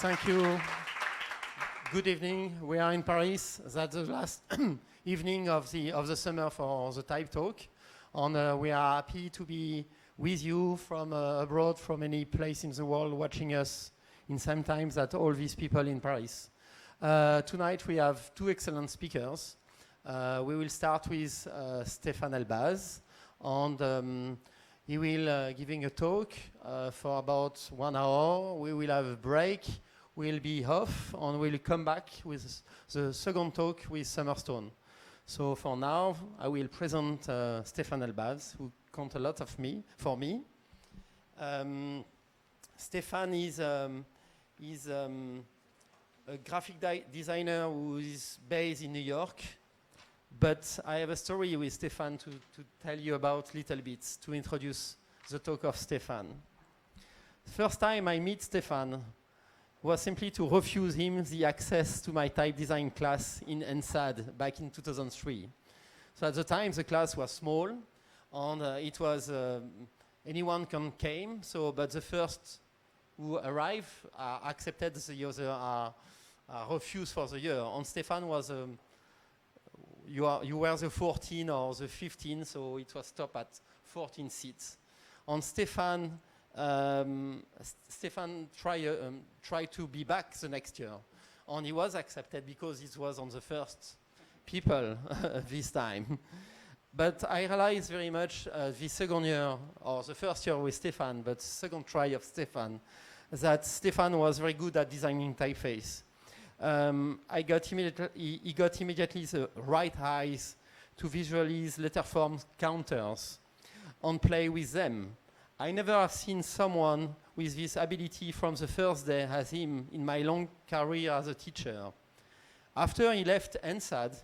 Thank you. Good evening. We are in Paris. That's the last evening of the summer for the Type Talk. And we are happy to be with you from abroad, from any place in the world, watching us in same times that all these people in Paris. Tonight we have two excellent speakers. We will start with Stéphane Elbaz, and he will giving a talk for about 1 hour. We will have a break. We'll be off, and we'll come back with the second talk with Summerstone. So for now, I will present Stéphane Elbaz, who count a lot for me. Stéphane is a graphic designer who is based in New York. But I have a story with Stéphane to tell you about little bits, to introduce the talk of Stéphane. First time I meet Stéphane was simply to refuse him the access to my type design class in NSAD back in 2003. So at the time the class was small, and it was anyone can came. So, but the first who arrived accepted, the other are refused for the year. And Stéphane was you were the 14 or the 15, so it was stopped at 14 seats. And Stéphane tried to be back the next year, and he was accepted because he was on the first people this time. But I realized very much the second year, or the first year with Stéphane, but second try of Stéphane, that Stéphane was very good at designing typeface. He got immediately the right eyes to visualize letter form counters and play with them. I never have seen someone with this ability from the first day as him in my long career as a teacher. After he left NSAD,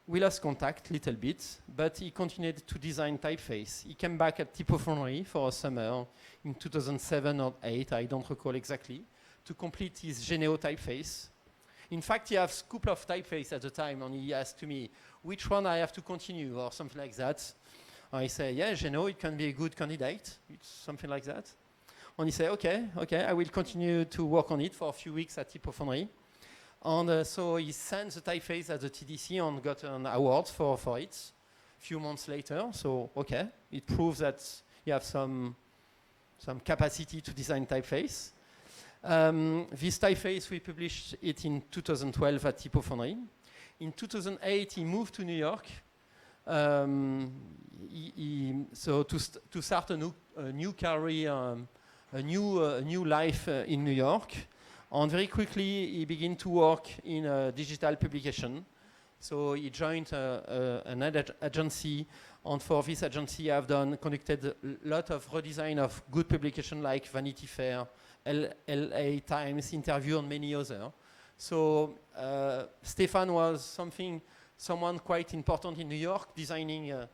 we lost contact a little bit, but he continued to design typeface. He came back at Typeface for a summer in 2007 or 2008, I don't recall exactly, to complete his Geneo typeface. In fact, he has a couple of typeface at the time, and he asked to me which one I have to continue or something like that. I say, yeah, Geneo, it can be a good candidate. It's something like that. And he said, okay, I will continue to work on it for a few weeks at Typeface. And so he sent the typeface at the TDC and got an award for it a few months later. So, okay, it proves that you have some capacity to design typeface. This typeface, we published it in 2012 at Typeface. In 2008, he moved to New York. So to start a new career, a new life in New York, and very quickly he began to work in a digital publication. So he joined an agency, and for this agency I've conducted a lot of redesign of good publication like Vanity Fair, LA Times, Interview, and many others. So Stéphane was someone quite important in New York, designing a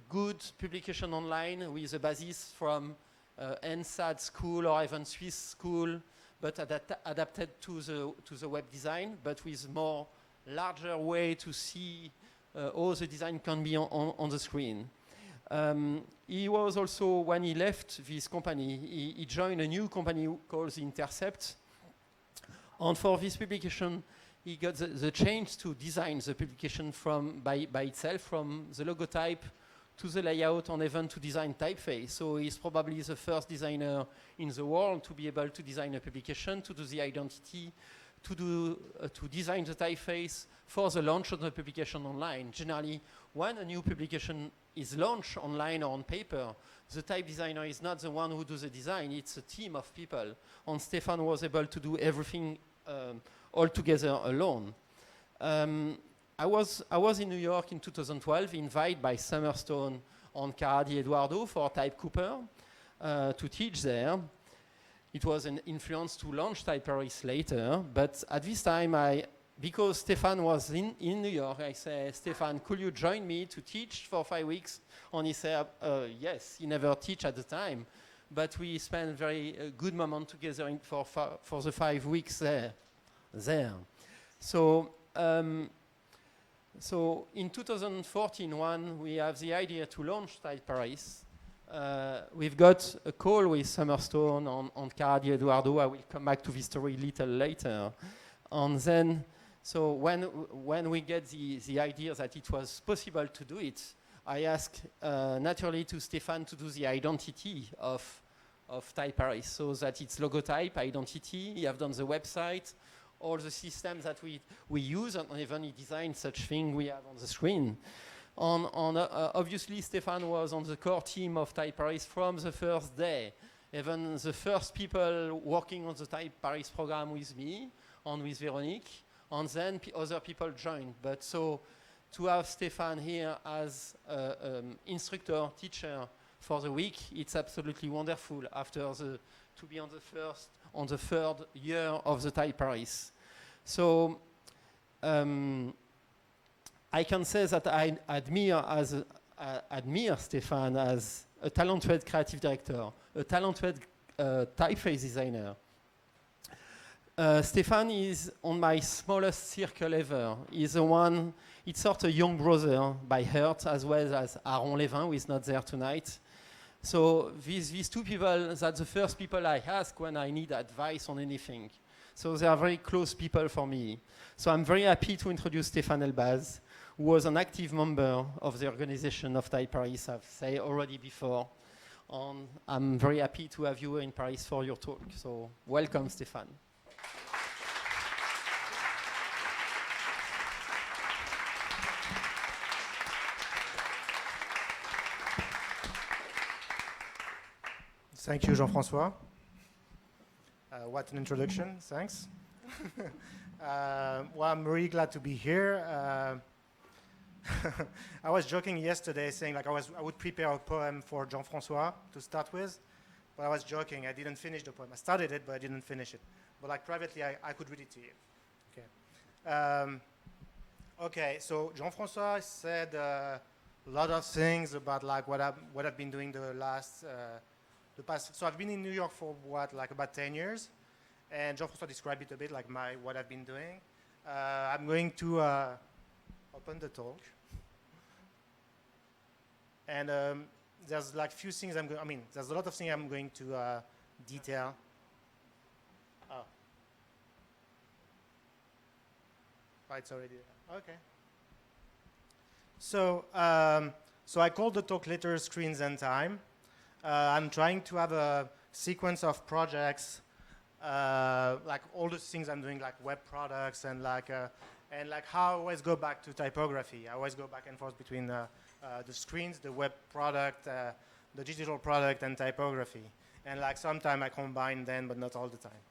good publication online with a basis from NSAD school or even Swiss school, but adapted to the web design, but with more larger way to see how the design can be on the screen. He was also, when he left this company, he joined a new company called Intercept. And for this publication, he got the chance to design the publication by itself, from the logotype to the layout, and even to design typeface. So he's probably the first designer in the world to be able to design a publication, to do the identity, to design the typeface for the launch of the publication online. Generally, when a new publication is launched online or on paper, the type designer is not the one who does the design, it's a team of people. And Stéphane was able to do everything all together alone. I was in New York in 2012, invited by Summerstone and Cara Di Eduardo for Type Cooper to teach there. It was an influence to launch TypeParis later, but at this time, because Stéphane was in New York, I said, Stéphane, could you join me to teach for 5 weeks? And he said, yes. He never teach at the time, but we spent very good moment together for the 5 weeks there. So in 2014, we have the idea to launch TypeParis, we've got a call with Summerstone on Cara di Eduardo. I will come back to this story a little later. And then, so when we get the idea that it was possible to do it, I asked naturally to Stéphane to do the identity of TypeParis, so that it's logotype, identity. He have done the website, all the systems that we use, and even he designed such thing we have on the screen. Obviously, Stéphane was on the core team of TypeParis from the first day. Even the first people working on the TypeParis program with me and with Véronique, and then other people joined. But so to have Stéphane here as instructor, teacher for the week, it's absolutely wonderful after to be on the third year of the TypeParis. So I can say that I admire Stéphane as a talented creative director, a talented typeface designer. Stéphane is on my smallest circle ever. He's it's sort of young brother by heart, as well as Aaron Levin, who is not there tonight. So these two people, that's the first people I ask when I need advice on anything. So they are very close people for me. So I'm very happy to introduce Stéphane Elbaz, who was an active member of the organization of TypeParis, I've said already before. And I'm very happy to have you in Paris for your talk. So welcome, Stéphane. Thank you, Jean-François. What an introduction, thanks. Well, I'm really glad to be here. I was joking yesterday saying like I would prepare a poem for Jean-François to start with, but I was joking, I didn't finish the poem. I started it, but I didn't finish it. But like privately, I could read it to you. Okay. Okay, so Jean-François said a lot of things about like what I've been doing the past. So I've been in New York for like about 10 years, and Jean-François described it a bit like what I've been doing. I'm going to open the talk, and there's like few things there's a lot of things I'm going to detail. Oh, it's already there. Okay. So so I called the talk Letters, Screens, and Time. I'm trying to have a sequence of projects, like all the things I'm doing, like web products and like how I always go back to typography. I always go back and forth between the screens, the web product, the digital product, and typography. And like sometimes I combine them, but not all the time.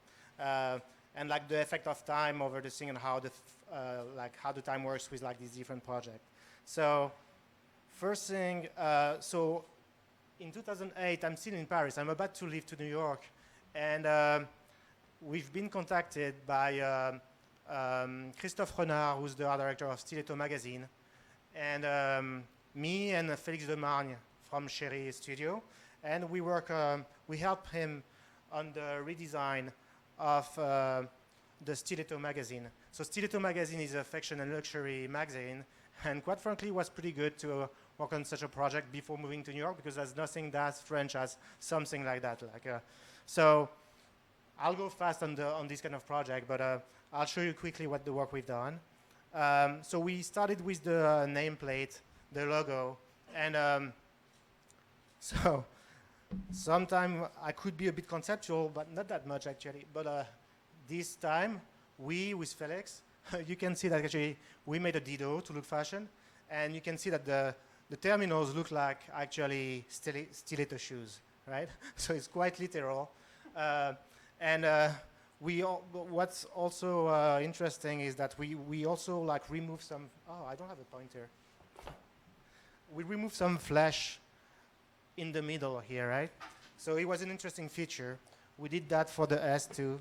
And like the effect of time over the thing and how the time works with like these different projects. So first thing, so in 2008, I'm still in Paris. I'm about to leave to New York, and we've been contacted by Christophe Renard, who's the art director of Stiletto magazine, and me and Félix de Margne from Chéri Studio, and we help him on the redesign of the Stiletto magazine. So Stiletto magazine is a fashion and luxury magazine, and quite frankly, it was pretty good to work on such a project before moving to New York, because there's nothing that French as something like that. So I'll go fast on this kind of project, but I'll show you quickly what the work we've done. So we started with the nameplate, the logo, and so sometimes I could be a bit conceptual, but not that much actually. But this time, with Felix, you can see that actually we made a Dido to look fashion, and you can see that the terminals look like actually stiletto shoes, right? So it's quite literal. What's also interesting is that we also like remove some. Oh, I don't have a pointer. We remove some flesh in the middle here, right? So it was an interesting feature. We did that for the S too.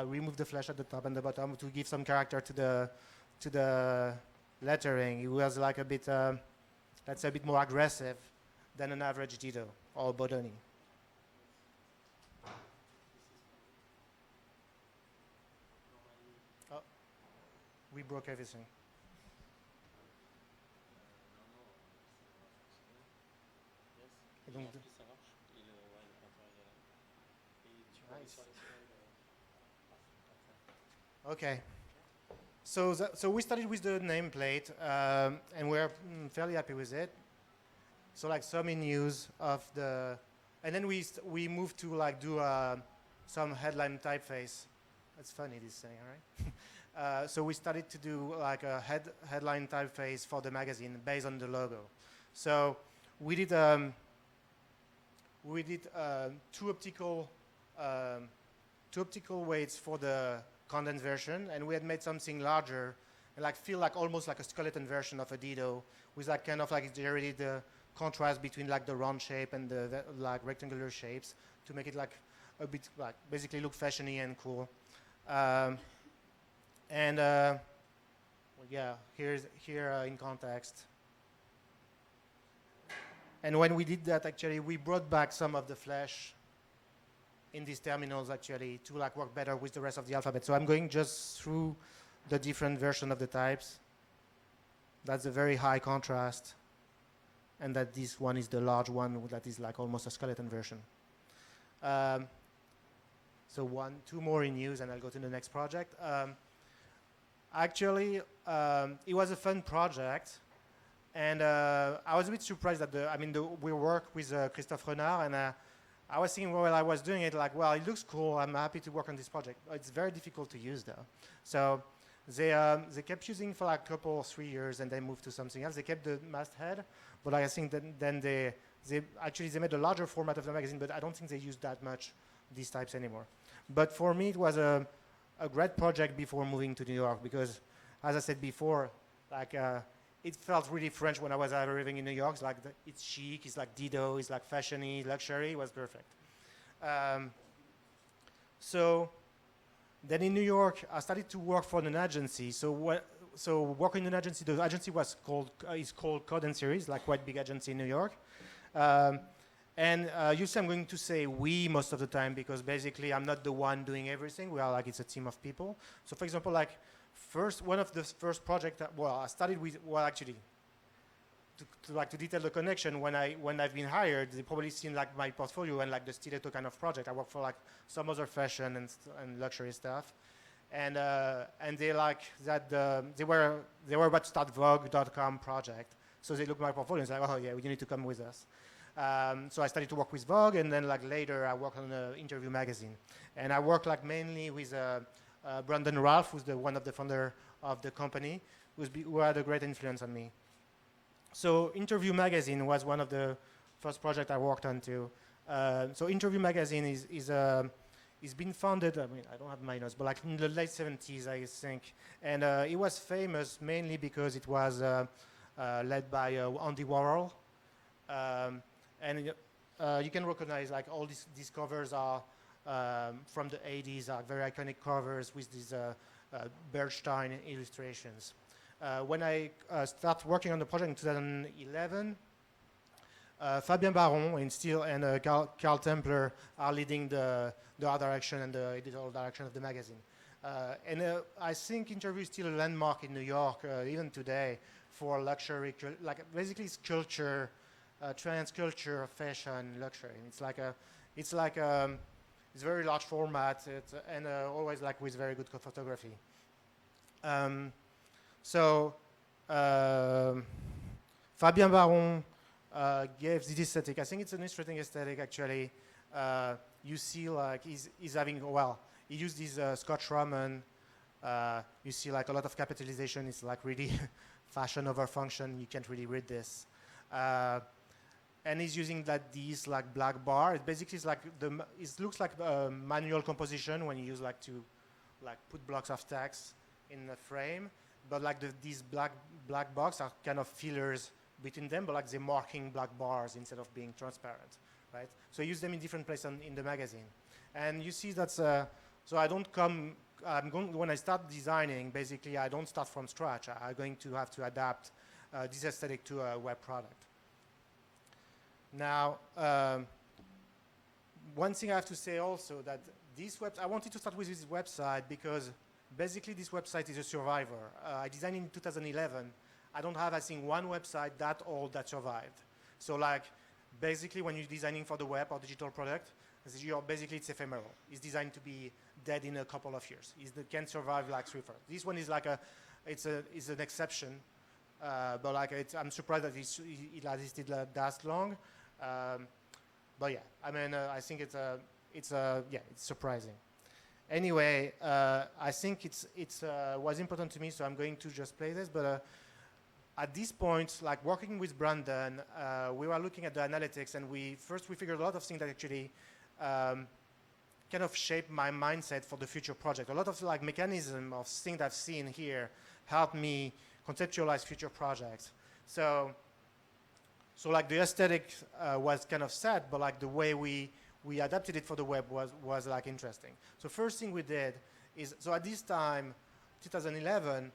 Remove the flesh at the top and the bottom to give some character to the lettering. It was like a bit, that's a bit more aggressive than an average Dido or Bodoni. Oh, we broke everything. Et donc, nice. Okay. So we started with the nameplate, and we're fairly happy with it. So like some in use of the, and then we moved to like do some headline typeface. That's funny, this thing, right? So we started to do like a headline typeface for the magazine based on the logo. So we did two optical weights for the condensed version, and we had made something larger and like feel like almost like a skeleton version of a Dido with like kind of like already the contrast between like the round shape and the like rectangular shapes to make it like a bit like basically look fashiony and cool. Well, yeah, here in context. And when we did that, actually, we brought back some of the flesh in these terminals actually to like work better with the rest of the alphabet. So I'm going just through the different version of the types. That's a very high contrast. And that this one is the large one that is like almost a skeleton version. So two more in use, and I'll go to the next project. Actually, it was a fun project, and I was a bit surprised that we work with Christophe Renard, and I was thinking while I was doing it, like, well, it looks cool. I'm happy to work on this project. It's very difficult to use, though. So they kept using for like a couple, 3 years, and then moved to something else. They kept the masthead, but I think then they made a larger format of the magazine, but I don't think they used that much these types anymore. But for me, it was a great project before moving to New York because, as I said before, like it felt really French when I was arriving in New York. It's like it's chic, it's like Dido, it's like fashiony, luxury. It was perfect. So then in New York, I started to work for an agency. So working in an agency, the agency is called Code and Series, like quite big agency in New York. And usually I'm going to say we most of the time because basically I'm not the one doing everything. It's a team of people. So for example, like one of the first projects I started with, to detail the connection, when I've been hired, they probably seen like my portfolio and like the stiletto kind of project. I work for like some other fashion and luxury stuff. And they like that they were about to start Vogue.com project. So they looked at my portfolio and said, oh yeah, you need to come with us. So I started to work with Vogue, and then like later I worked on an interview magazine. And I worked like mainly with Brandon Ralph, who's one of the founder of the company, who had a great influence on me. So Interview Magazine was one of the first projects I worked on too. So Interview Magazine is been founded, I don't have my notes, but like in the late 70s, I think. And it was famous mainly because it was led by Andy Warhol. And you can recognize like all these covers are from the 80s, are very iconic covers with these Bernstein illustrations. When I started working on the project in 2011, Fabien Baron and Carl Templer are leading the art direction and the editorial direction of the magazine. And I think Interview is still a landmark in New York, even today, for luxury, like basically it's culture, trans culture, fashion, luxury. It's very large format and always like with very good photography. Fabien Baron gave this aesthetic. I think it's an interesting aesthetic actually. You see like he's having, he used this Scotch Ramen. You see like a lot of capitalization. It's like really fashion over function. You can't really read this. And he's using these like black bar. It basically is like it looks like manual composition when you use like to like put blocks of text in the frame. But like these black box are kind of fillers between them, but like they're marking black bars instead of being transparent, right? So I use them in different places in the magazine. And you see that's, so I don't come, when I start designing, basically I don't start from scratch. I'm going to have to adapt this aesthetic to a web product. Now, one thing I have to say also that I wanted to start with this website because basically this website is a survivor. I designed in 2011. I don't have, I think, one website that old that survived. So like, basically when you're designing for the web or digital product, basically it's ephemeral. It's designed to be dead in a couple of years. It can survive like 3 or 4. This one is like it's an exception, but like I'm surprised that it lasted that long. But yeah, I mean, I think it's surprising. Anyway, I think it was important to me, so I'm going to just play this. But at this point, like working with Brandon, we were looking at the analytics, and we figured a lot of things that actually kind of shaped my mindset for the future project. A lot of like mechanism of things I've seen here helped me conceptualize future projects. So like the aesthetic was kind of set, but like the way we adapted it for the web was like interesting. So first thing we did is, so at this time, 2011,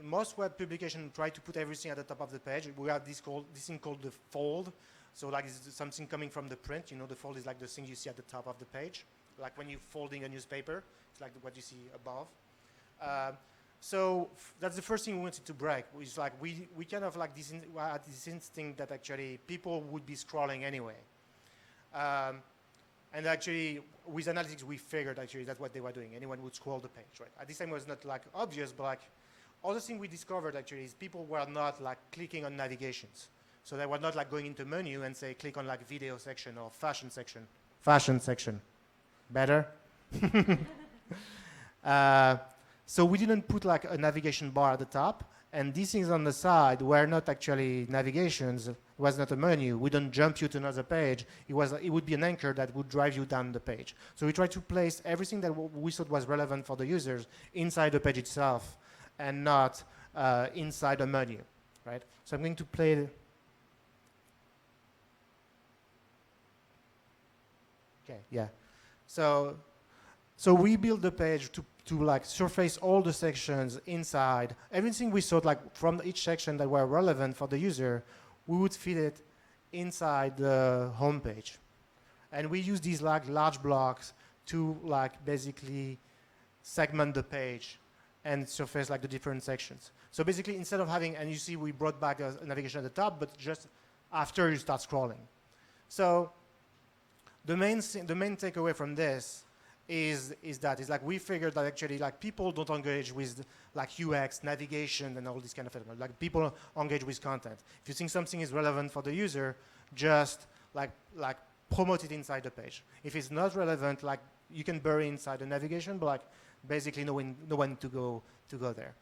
most web publications try to put everything at the top of the page. We have this thing called the fold. So like it's something coming from the print. You know, the fold is like the thing you see at the top of the page. Like when you're folding a newspaper, it's like what you see above. So that's the first thing we wanted to break, which is like we kind of like had this instinct that actually people would be scrolling anyway. And actually, with analytics, we figured actually that's what they were doing. Anyone would scroll the page, right? At this time, it was not like obvious, but like other thing we discovered actually is people were not like clicking on navigations. So they were not like going into menu and say click on like video section or fashion section. Fashion section. Better? So we didn't put like a navigation bar at the top, and these things on the side were not actually navigations. It was not a menu. We don't jump you to another page. It would be an anchor that would drive you down the page. So we tried to place everything that we thought was relevant for the users inside the page itself, and not inside a menu, right? So I'm going to play. Okay, yeah. So we built the page to like surface all the sections inside. Everything we thought like from each section that were relevant for the user, we would fit it inside the home page. And we use these like large blocks to like basically segment the page and surface like the different sections. So basically instead of having, and you see we brought back a navigation at the top, but just after you start scrolling. So the main takeaway from this is like we figured that actually like people don't engage with like UX, navigation, and all this kind of element. Like people engage with content. If you think something is relevant for the user, just like promote it inside the page. If it's not relevant, like you can bury inside the navigation, but like basically know when to go there.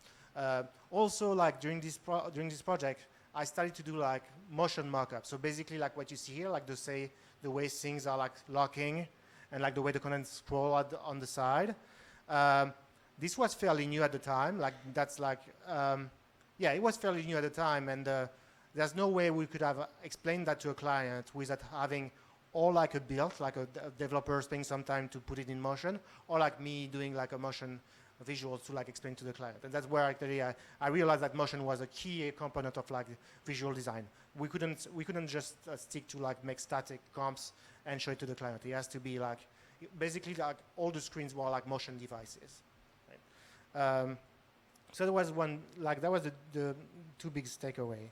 Also, like during this project, I started to do like motion mockup. So basically, like what you see here, like the way things are like locking, and like the way the content scroll on the side. This was fairly new at the time. Like that's like, yeah, it was fairly new at the time, and there's no way we could have explained that to a client without having or like a build, like a developer spending some time to put it in motion, or like me doing like a motion visuals to like explain to the client. And that's where actually I realized that motion was a key component of like visual design. We couldn't just stick to like make static comps and show it to the client. It has to be like basically like all the screens were like motion devices. Right? So there was that was the two big takeaway.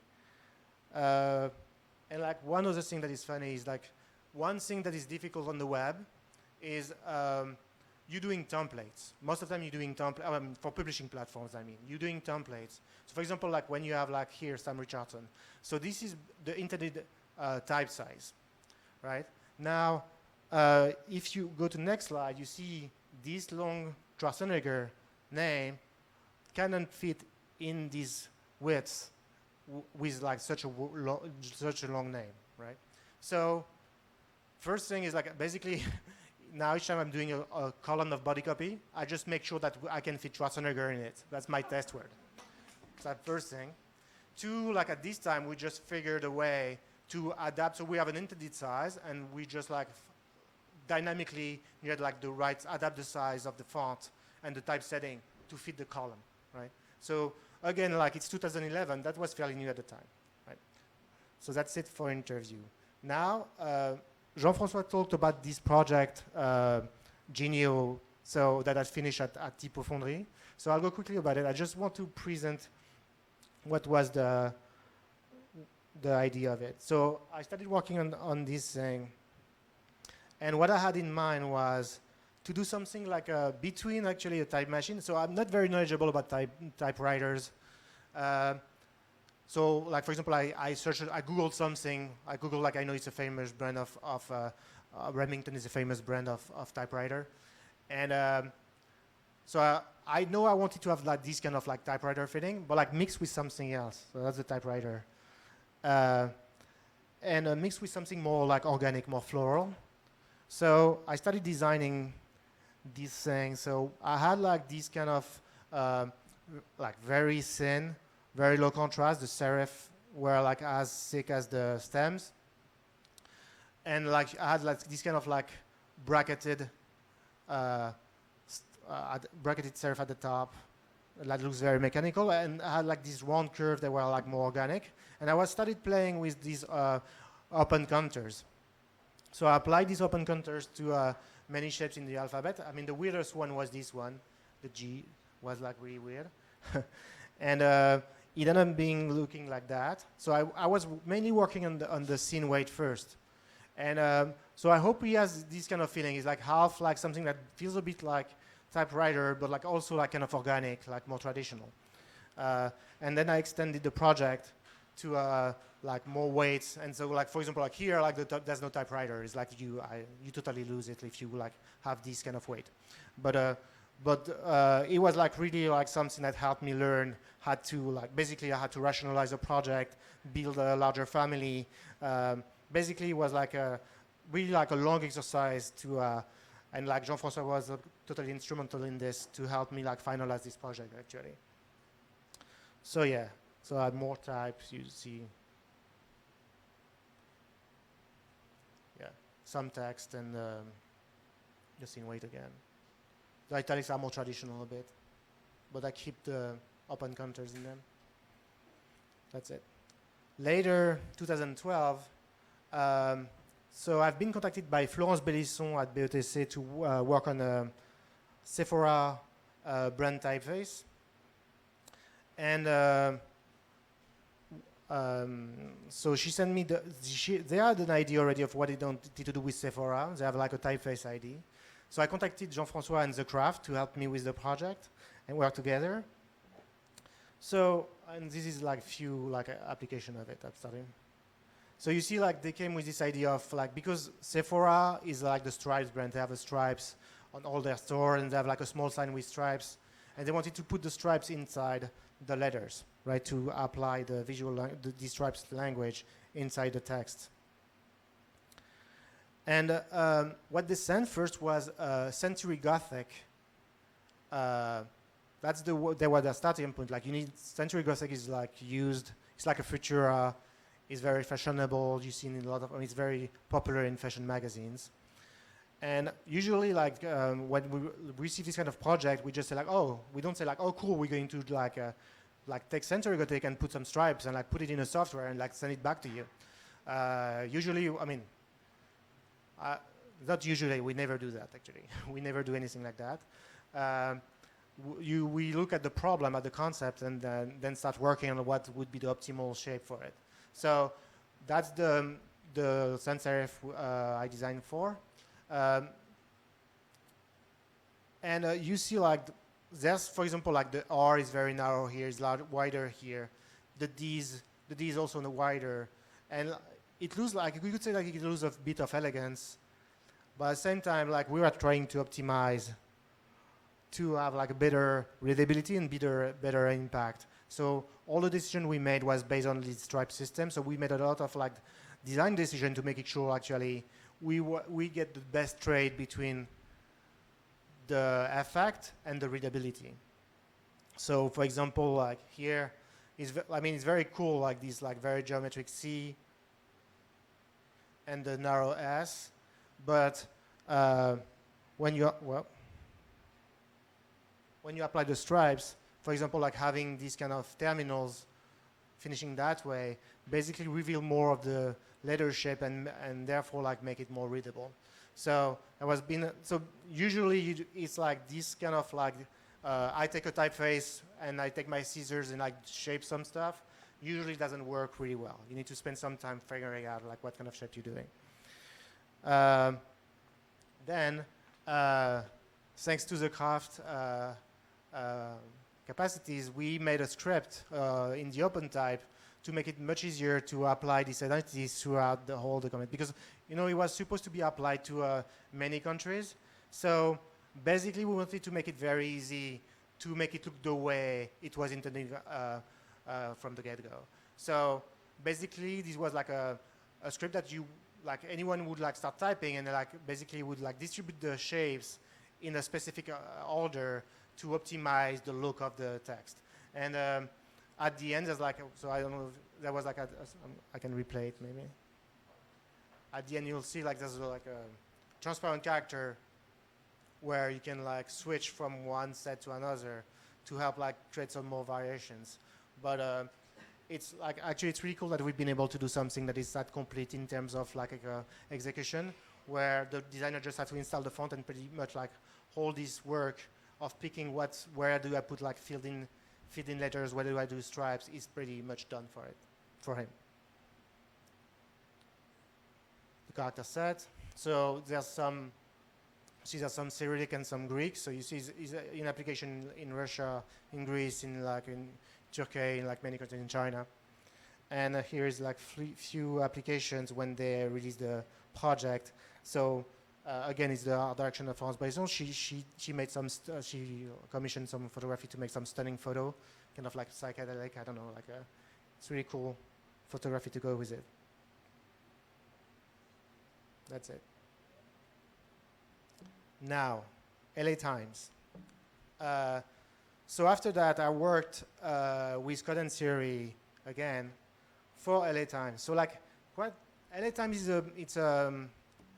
And like one other thing that is funny is like one thing that is difficult on the web is you're doing templates. Most of the time you're doing templates, for publishing platforms, I mean. You're doing templates. So for example, like when you have like here, Sam Richardson. So this is the intended type size, right? Now, if you go to the next slide, you see this long Schwarzenegger name cannot fit in these widths with like such a long name, right? So first thing is like basically now each time I'm doing a column of body copy, I just make sure that I can fit Schwarzenegger in it. That's my test word. So that first thing. Two, like at this time, we just figured a way to adapt. So we have an intended size, and we just like dynamically near like adapt the size of the font and the typesetting to fit the column, right? So again, like it's 2011, that was fairly new at the time, right? So that's it for interview. Now, Jean-François talked about this project, Genio, so that I finished at Typeface. So I'll go quickly about it. I just want to present what was the idea of it. So I started working on this thing. And what I had in mind was to do something like between actually a type machine. So I'm not very knowledgeable about typewriters. So like, for example, I searched, I Googled something. I Googled, like, I know it's a famous brand of Remington is a famous brand of typewriter. And so I know I wanted to have like this kind of like typewriter feeling, but like mixed with something else. So that's the typewriter. And mixed with something more like organic, more floral. So I started designing this thing. So I had like this kind of like very thin, very low contrast. The serif were like as thick as the stems. And like I had like this kind of like bracketed bracketed serif at the top that looks very mechanical, and I had like this round curve that were like more organic. And I started playing with these open counters. So I applied these open counters to many shapes in the alphabet. I mean, the weirdest one was this one. The G was like really weird. And it ended up looking like that. So I was mainly working on the scene weight first. And so I hope he has this kind of feeling. It's like half like something that feels a bit like typewriter, but like also like kind of organic, like more traditional. And then I extended the project to like more weights. And so like, for example, like here, like there's no typewriter. It's like you totally lose it if you like have this kind of weight. But it was like really like something that helped me learn how to like, basically I had to rationalize a project, build a larger family. Basically it was like really like a long exercise to, and like Jean-François was totally instrumental in this to help me like finalize this project actually. So yeah, so I had more types, you see. Yeah, some text and just in weight again. The italics are more traditional a bit, but I keep the open counters in them. That's it. Later, 2012, so I've been contacted by Florence Bellisson at BETC to work on a Sephora brand typeface. And so she sent me they had an idea already of what they wanted to do with Sephora. They have like a typeface ID. So I contacted Jean-François and The Craft to help me with the project and work together. So, and this is like few like application of it I'm starting. So you see like they came with this idea of like, because Sephora is like the stripes brand, they have the stripes on all their store and they have like a small sign with stripes, and they wanted to put the stripes inside the letters, right, to apply the visual, the stripes language inside the text. And what they sent first was Century Gothic. That's they were their starting point. Like you need Century Gothic is like used. It's like a Futura. It's very fashionable. You've seen in a lot of. I mean, it's very popular in fashion magazines. And usually, like when we receive this kind of project, we just say like, oh, we don't say like, oh, cool, we're going to like take Century Gothic and put some stripes and like put it in a software and like send it back to you. Usually, I mean. Not usually, we never do that actually. We never do anything like that. We look at the problem, at the concept, and then start working on what would be the optimal shape for it. So that's the sans serif I designed for. And you see like, there's, for example, like the R is very narrow here, is wider here. The D is also wider. And it loses like, we could say like it loses a bit of elegance, but at the same time, like we were trying to optimize to have like a better readability and better impact. So all the decision we made was based on this stripe system. So we made a lot of like design decision to make sure actually we get the best trade between the effect and the readability. So for example, like here is, I mean, it's very cool, like this like very geometric C and the narrow S, but when you apply the stripes, for example, like having these kind of terminals finishing that way, basically reveal more of the letter shape and therefore like make it more readable. So so usually it's like this kind of like I take a typeface and I take my scissors and I shape some stuff. usually doesn't work really well. You need to spend some time figuring out like what kind of shape you're doing. Then, thanks to the craft capacities, we made a script in the OpenType to make it much easier to apply these identities throughout the whole document, because it was supposed to be applied to many countries. So basically, we wanted to make it very easy to make it look the way it was intended from the get-go. So basically, this was like a script that anyone would start typing, and basically would distribute the shapes in a specific order to optimize the look of the text. And at the end, there's so I don't know if there was I can replay it maybe. At the end, you'll see there's a transparent character where you can switch from one set to another to help create some more variations. But it's actually it's really cool that we've been able to do something that is that complete in terms of execution, where the designer just has to install the font and pretty much hold this work of picking where do I put filled in letters, where do I do stripes, is pretty much done for him. The character set. So there's some Cyrillic and some Greek. So you see is in application in Russia, in Greece, in Turkey, in many countries in China. And here is few applications when they release the project. So again, it's the art direction of Parisians. She made she commissioned some photography to make some stunning photo, kind of psychedelic. I don't know, it's really cool photography to go with it. That's it. Now, LA Times. So after that, I worked with Code and Theory again for LA Times. So LA Times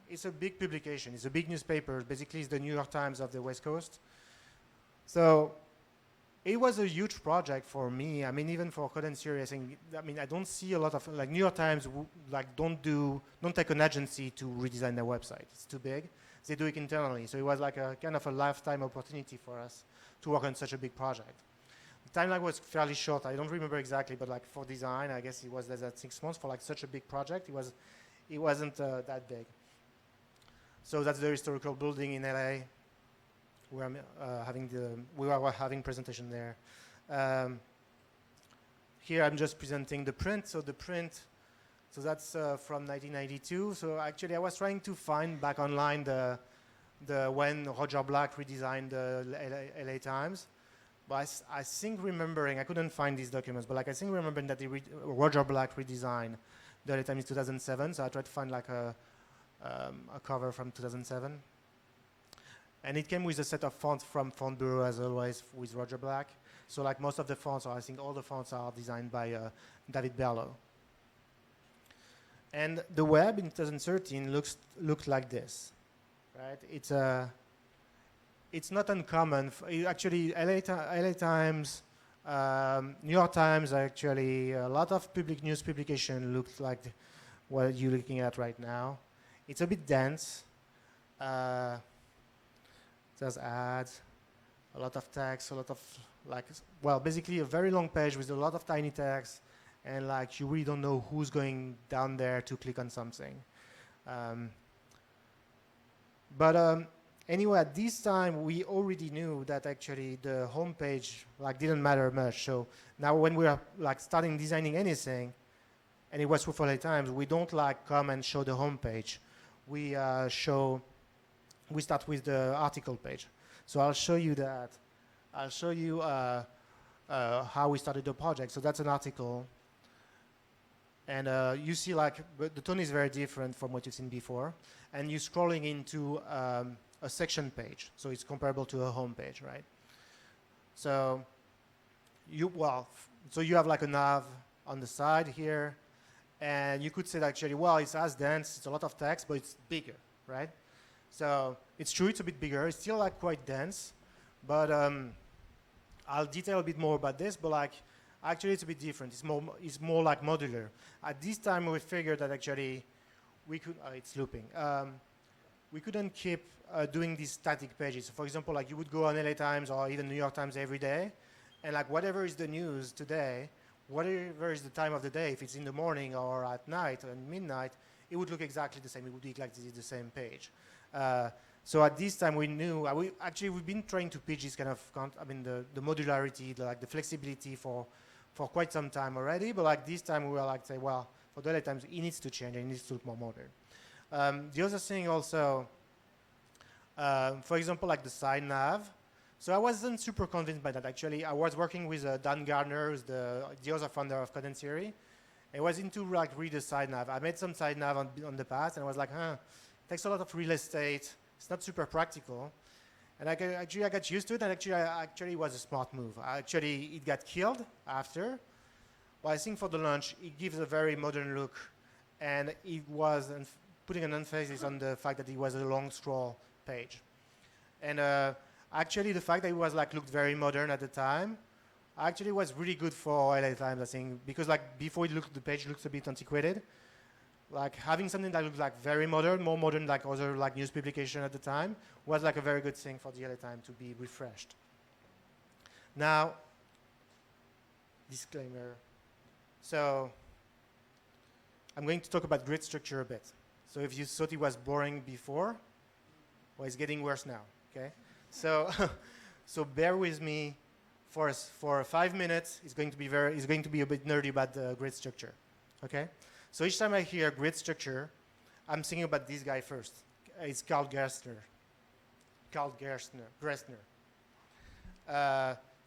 it's a big publication. It's a big newspaper. Basically, it's the New York Times of the West Coast. So it was a huge project for me. I mean, even for Code and Theory, I don't see a lot of New York Times don't take an agency to redesign their website. It's too big. They do it internally. So it was a kind of a lifetime opportunity for us to work on such a big project. The timeline was fairly short. I don't remember exactly, but for design, I guess it was less than 6 months. For such a big project, it wasn't that big. So that's the historical building in LA, where we were having presentation there. Here I'm just presenting the print. So the print, so that's from 1992. So actually, I was trying to find back online the when Roger Black redesigned the LA Times. But I think remembering, I couldn't find these documents, but I think remembering that Roger Black redesigned the LA Times in 2007. So I tried to find a cover from 2007. And it came with a set of fonts from Font Bureau, as always, with Roger Black. So most of the fonts, or I think all the fonts, are designed by David Berlow. And the web in 2013 looked like this, right? It's not uncommon. Actually, LA Times, New York Times, actually, a lot of public news publication looked like what you're looking at right now. It's a bit dense. There's ads, a lot of text, a lot of basically a very long page with a lot of tiny text, and you really don't know who's going down there to click on something. Anyway, at this time we already knew that actually the homepage didn't matter much. So now when we are starting designing anything, and it was true for LA Times, we don't come and show the homepage. We start with the article page. So I'll show you that. I'll show you how we started the project. So that's an article. And you see the tone is very different from what you've seen before. And you're scrolling into a section page. So it's comparable to a home page, right? So you have a nav on the side here. And you could say that actually, it's as dense, it's a lot of text, but it's bigger, right? So it's true, it's a bit bigger. It's still quite dense, but I'll detail a bit more about this. But actually, it's a bit different. It's more modular. At this time, we figured that actually we could. It's looping. We couldn't keep doing these static pages. So for example, you would go on LA Times or even New York Times every day, and whatever is the news today, whatever is the time of the day, if it's in the morning or at night and midnight, it would look exactly the same. It would be exactly the same page. So at this time we knew, we've been trying to pitch this kind of, the modularity, the flexibility for quite some time already, but like this time we were like, say, well, for the other times it needs to change and it needs to look more modern. The other thing also, for example, like the side nav. So I wasn't super convinced by that. Actually, I was working with Dan Gardner, who's the other founder of Code and Theory. I was into like read the side nav. I made some side nav on the past, and I was like, it takes a lot of real estate. It's not super practical. And I got used to it, and actually it was a smart move. It got killed after. But I think for the launch, it gives a very modern look, and it was putting an emphasis on the fact that it was a long scroll page. And actually, the fact that it was looked very modern at the time, actually was really good for LA Times, I think, because before the page looks a bit antiquated. Having something that looks very modern, more modern other news publication at the time, was a very good thing for the LA Times to be refreshed. Now, disclaimer. So, I'm going to talk about grid structure a bit. So if you thought it was boring before, well, it's getting worse now. Okay. So, so bear with me for 5 minutes. It's going to be a bit nerdy about the grid structure. Okay. So each time I hear grid structure, I'm thinking about this guy first. It's Carl Gerstner.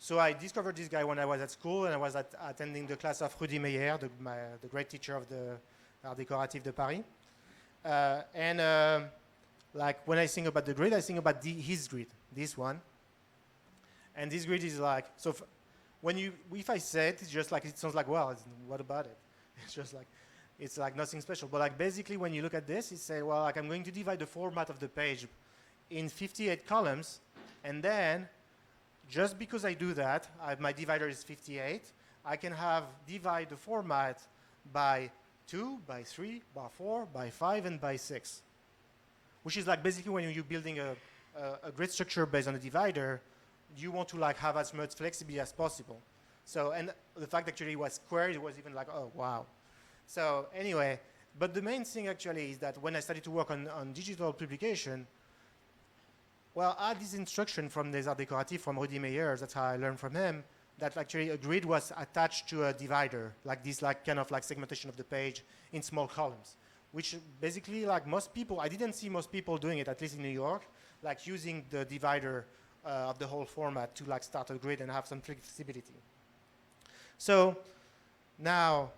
So I discovered this guy when I was at school, and I was attending the class of Rudy Meyer, the great teacher of the Art Décoratif de Paris. When I think about the grid, I think about his grid, this one. And this grid is if I say it, it's just it sounds well, what about it? It's just it's nothing special. But basically when you look at this, it says, well, I'm going to divide the format of the page in 58 columns, and then just because I do that, my divider is 58, I can divide the format by 2, by 3, by 4, by 5, and by 6. Which is basically when you're building a grid structure based on a divider, you want to have as much flexibility as possible. So, and the fact actually it was square, it was even oh, wow. So anyway, but the main thing actually is that when I started to work on digital publication, well, I had this instruction from Les Arts Décoratifs, from Rudy Meyer, that's how I learned from him, that actually a grid was attached to a divider, this kind of segmentation of the page in small columns, which basically most people, I didn't see most people doing it, at least in New York, using the divider of the whole format to start a grid and have some flexibility. So now,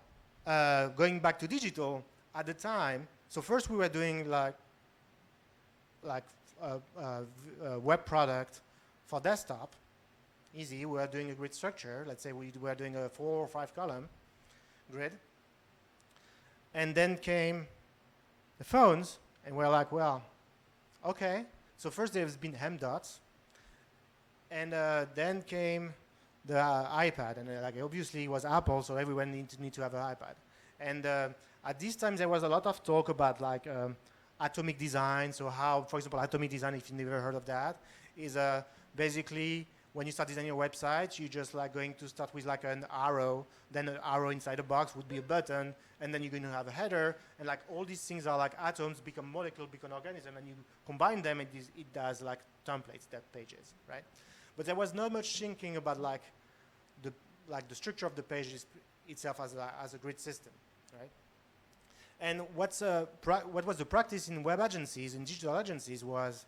going back to digital, at the time, so first we were doing web product for desktop, easy. We were doing a grid structure. Let's say we were doing a 4 or 5 column grid. And then came the phones, and we're well, okay. So first there's been M-dots, and then came the iPad, and obviously it was Apple, so everyone need to have an iPad. And at this time there was a lot of talk about atomic design. So how, for example, atomic design, if you've never heard of that, is basically when you start designing your website, you're just going to start with an arrow, then an arrow inside a box would be a button, and then you're going to have a header, and all these things are atoms, become molecule, become organism, and you combine them, and it does templates, that pages, right? But there was not much thinking about the structure of the page itself as a grid system, right? And what was the practice in web agencies, in digital agencies, was,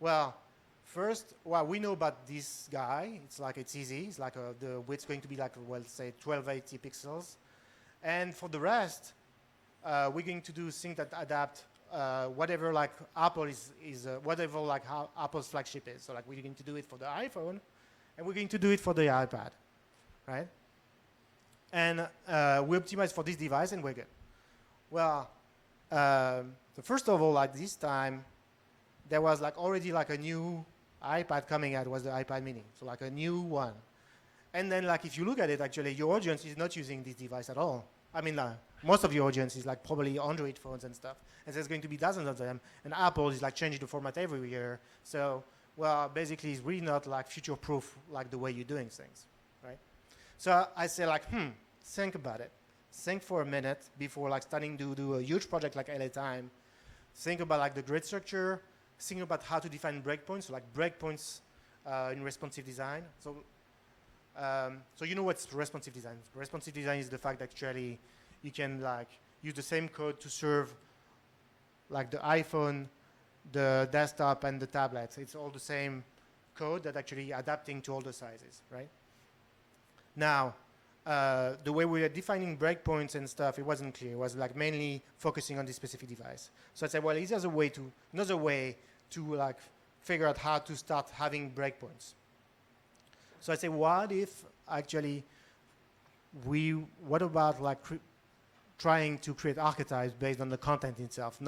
well, first, well, we know about this guy. It's easy. It's the width's going to be say 1280 pixels, and for the rest, we're going to do things that adapt whatever Apple is whatever how Apple's flagship is. So we're going to do it for the iPhone, and we're going to do it for the iPad, right? And we optimize for this device, and we're good. Well, so first of all, this time, there was already a new iPad coming out. Was the iPad Mini, so a new one. And then if you look at it, actually, your audience is not using this device at all. I mean, most of your audience is probably Android phones and stuff, and there's going to be dozens of them. And Apple is changing the format every year. So, well, basically, it's really not future-proof the way you're doing things, right? So I say think about it. Think for a minute before like starting to do a huge project like LA Time. Think about like the grid structure. Think about how to define breakpoints, so like breakpoints in responsive design. So you know what's responsive design? Responsive design is the fact that actually you can like use the same code to serve like the iPhone, the desktop, and the tablet. It's all the same code that actually adapting to all the sizes, right? Now, the way we are defining breakpoints and stuff, it wasn't clear. It was like mainly focusing on this specific device. So I said, well, is there another way to like figure out how to start having breakpoints? So I say, what if actually what about like trying to create archetypes based on the content itself?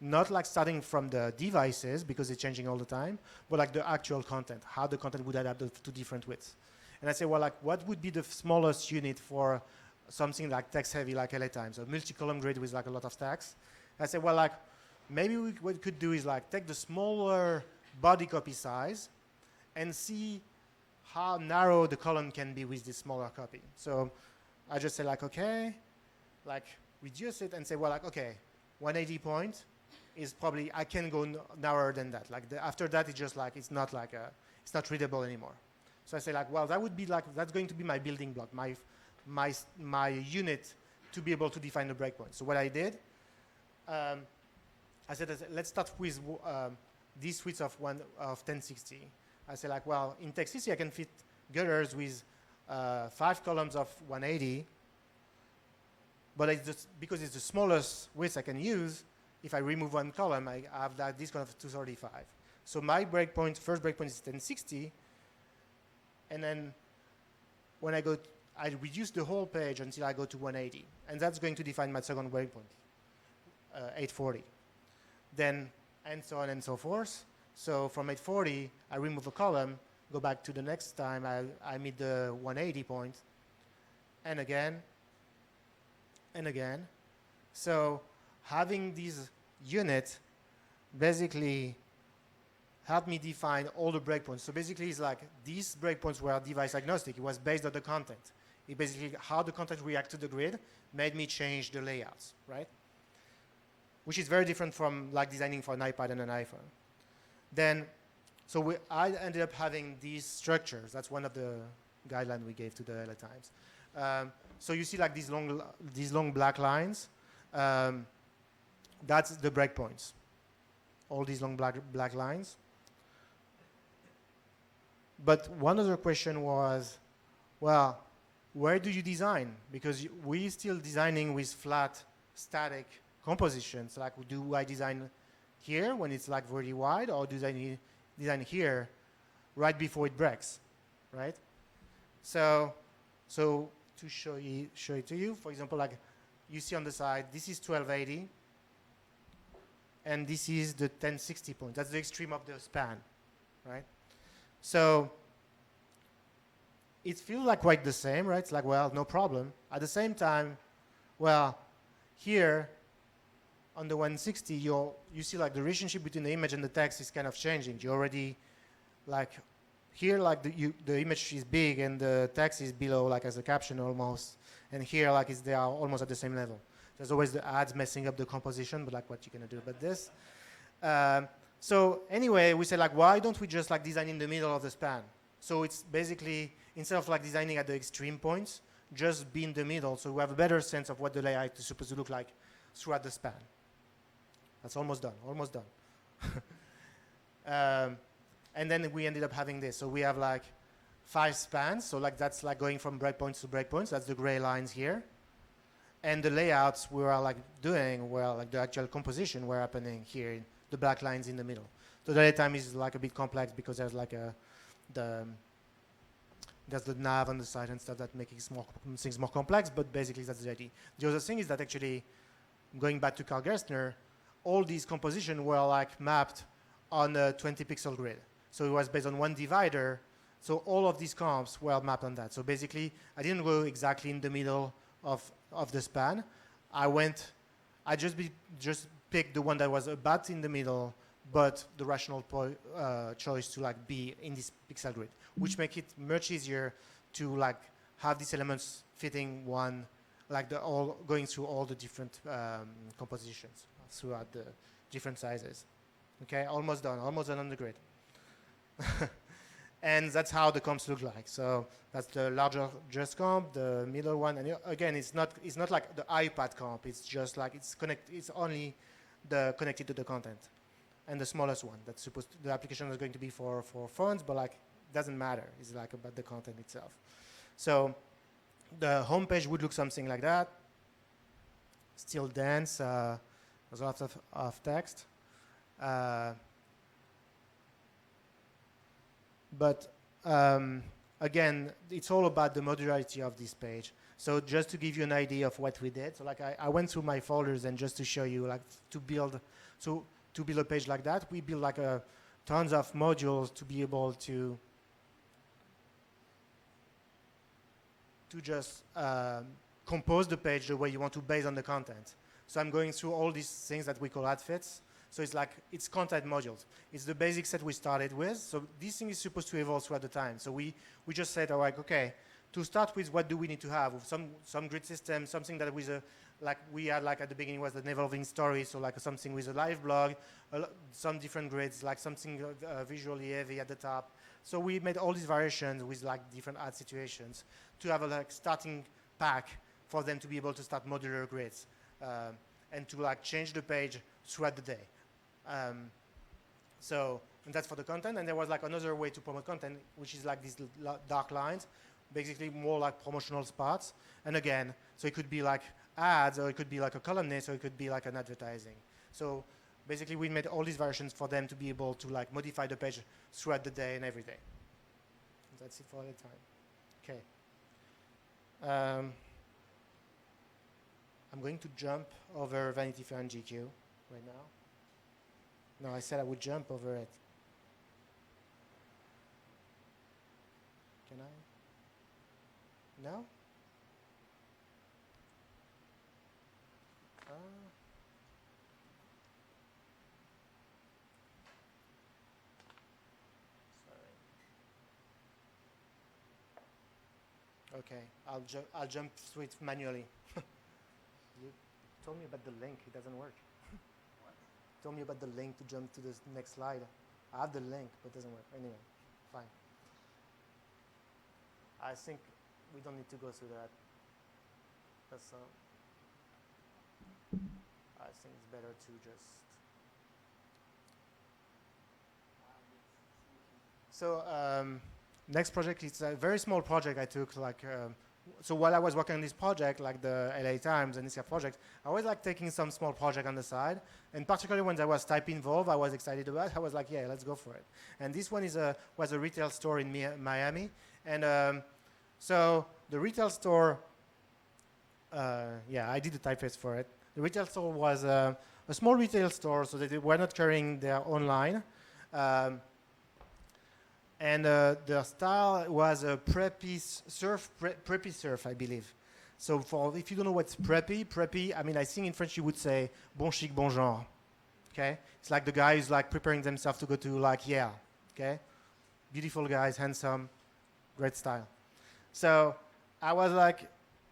Not like starting from the devices because it's changing all the time, but like the actual content, how the content would adapt to different widths. And I say, well, like, what would be the smallest unit for something like text-heavy, like LA Times, so multi-column grid with like a lot of stacks? I say, well, like, maybe what we could do is like take the smaller body copy size and see how narrow the column can be with this smaller copy. So I just say like, okay, like reduce it and say, well, like, okay, 180 point is probably, I can go narrower than that. Like after that, it's just like, it's not readable anymore. So I say like, well, that would be like, that's going to be my building block, my unit to be able to define the breakpoint. So what I did, I said, let's start with this width of 1060. I say like, well, in TextCC I can fit gutters with 5 columns of 180, but it's just because it's the smallest width I can use. If I remove one column, I have that this kind of 235. So my first breakpoint is 1060. And then when I reduce the whole page until I go to 180. And that's going to define my second breakpoint, 840. Then, and so on and so forth. So from 840, I remove a column, go back to the next time I meet the 180 point, and again, and again. So having this unit basically helped me define all the breakpoints. So basically, it's like these breakpoints were device agnostic. It was based on the content. It basically, how the content reacts to the grid made me change the layouts, right? Which is very different from like designing for an iPad and an iPhone. Then, so I ended up having these structures. That's one of the guidelines we gave to the LA Times. So you see like these long black lines. That's the breakpoints. All these long black lines. But one other question was, well, where do you design? Because we're still designing with flat, static compositions. Like, do I design here when it's like very wide, or do I design here right before it breaks, right? So to show it to you, for example, like you see on the side, this is 1280, and this is the 1060 point. That's the extreme of the span, right? So it feels like quite the same, right? It's like, well, no problem. At the same time, well, here on the 160, you see like the relationship between the image and the text is kind of changing. You already, like, here like the image is big and the text is below, like as a caption almost. And here like they are almost at the same level. There's always the ads messing up the composition, but like what you're gonna do about this? So anyway, we said like, why don't we just like design in the middle of the span? So it's basically, instead of like designing at the extreme points, just be in the middle, so we have a better sense of what the layout is supposed to look like throughout the span. That's almost done, almost done. And then we ended up having this. So we have like 5 spans. So like that's like going from breakpoints to breakpoints. That's the gray lines here. And the layouts we were like doing, well, like the actual composition were happening here, the black lines in the middle. So the time is like a bit complex because there's like there's the nav on the side and stuff that makes things more complex, but basically that's the idea. The other thing is that actually, going back to Carl Gerstner, all these compositions were like mapped on a 20 pixel grid. So it was based on one divider. So all of these comps were mapped on that. So basically, I didn't go exactly in the middle of the span. I just picked the one that was about in the middle, but the rational choice to like be in this pixel grid, which make it much easier to like have these elements fitting one, like all going through all the different compositions throughout the different sizes. Okay, almost done on the grid. And that's how the comps look like. So that's the larger just comp, the middle one, and again, it's not like the iPad comp. It's just like it's only connected to the content, and the smallest one that's the application is going to be for phones, but like doesn't matter. It's like about the content itself. So the homepage would look something like that. Still dense, there's lots of text. But again, it's all about the modularity of this page. So just to give you an idea of what we did, so like I went through my folders, and just to show you, like to build a page like that, we built like tons of modules to be able to just compose the page the way you want to based on the content. So I'm going through all these things that we call outfits. So it's content modules. It's the basic set we started with. So this thing is supposed to evolve throughout the time. So we just said, all right, okay, to start with, what do we need to have? Some grid system, something that with like we had like at the beginning was an evolving story. So like something with a live blog, some different grids, like something visually heavy at the top. So we made all these variations with like different ad situations to have a like starting pack for them to be able to start modular grids and to like change the page throughout the day. And that's for the content. And there was like another way to promote content, which is like these dark lines, basically more like promotional spots. And again, so it could be like ads, or it could be like a columnist, or it could be like an advertising. So basically we made all these variations for them to be able to like modify the page throughout the day and every day. That's it for the time. Okay. I'm going to jump over Vanity Fair and GQ right now. No, I said I would jump over it. Can I? No? Sorry. Okay, I'll jump through it manually. You told me about the link. It doesn't work. Told me about the link to jump to the next slide. I have the link, but it doesn't work. Anyway, fine. I think we don't need to go through that. That's I think it's better to just. So next project is a very small project I took. Like so while I was working on this project, like the LA Times and this kind of project, I was like taking some small project on the side. And particularly when there was type involved, I was excited about it. I was like, yeah, let's go for it. And this one was a retail store in Miami. And so the retail store, I did the typeface for it. The retail store was a small retail store, so they were not carrying their online. And their style was a preppy surf, I believe. So if you don't know what's preppy, I mean, I think in French you would say bon chic, bon genre. Okay? It's like the guy who's like preparing themselves to go to like Yale. Okay? Beautiful guys, handsome, great style. So I was like,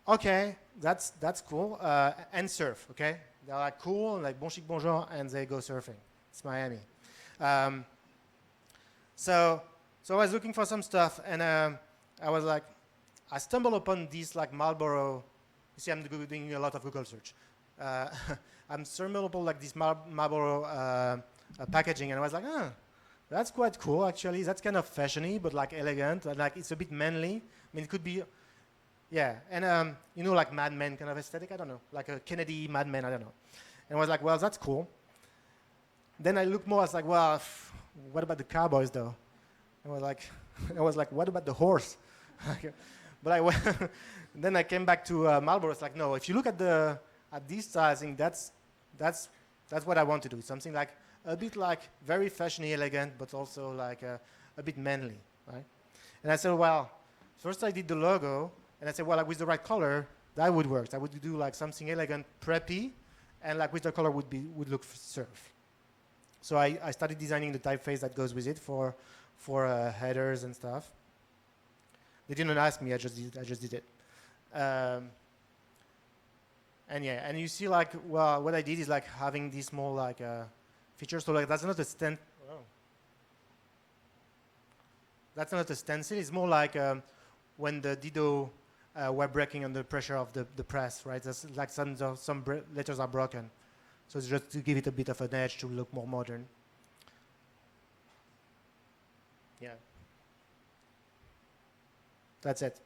okay, that's cool. And surf, okay? They're like cool, like bon chic, bon genre, and they go surfing. It's Miami. So I was looking for some stuff, and I was like, I stumbled upon this like Marlboro. You see, I'm doing a lot of Google search. I'm stumbled upon like this Marlboro packaging, and I was like, that's quite cool actually. That's kind of fashiony, but like elegant, and like it's a bit manly. I mean, it could be, yeah. And you know, like Mad Men kind of aesthetic. I don't know, like a Kennedy Mad Men. I don't know. And I was like, well, that's cool. Then I looked more. I was like, well, what about the cowboys though? I was like, what about the horse? But then I came back to Marlboro. It's like, no, if you look at this style, I think that's what I want to do. Something like a bit like very fashiony, elegant, but also like a bit manly, right? And I said, well, first I did the logo, and I said, well, like with the right color, that would work. I would do like something elegant, preppy, and like with the color would look surf. So I started designing the typeface that goes with it for headers and stuff. They didn't ask me, I just did it. And yeah, and you see like, well, what I did is like having these small like features. So like that's not a stand. Oh. That's not a stencil. It's more like when the Dido were breaking under pressure of the press, right? That's like some letters are broken. So it's just to give it a bit of an edge to look more modern. Yeah. That's it.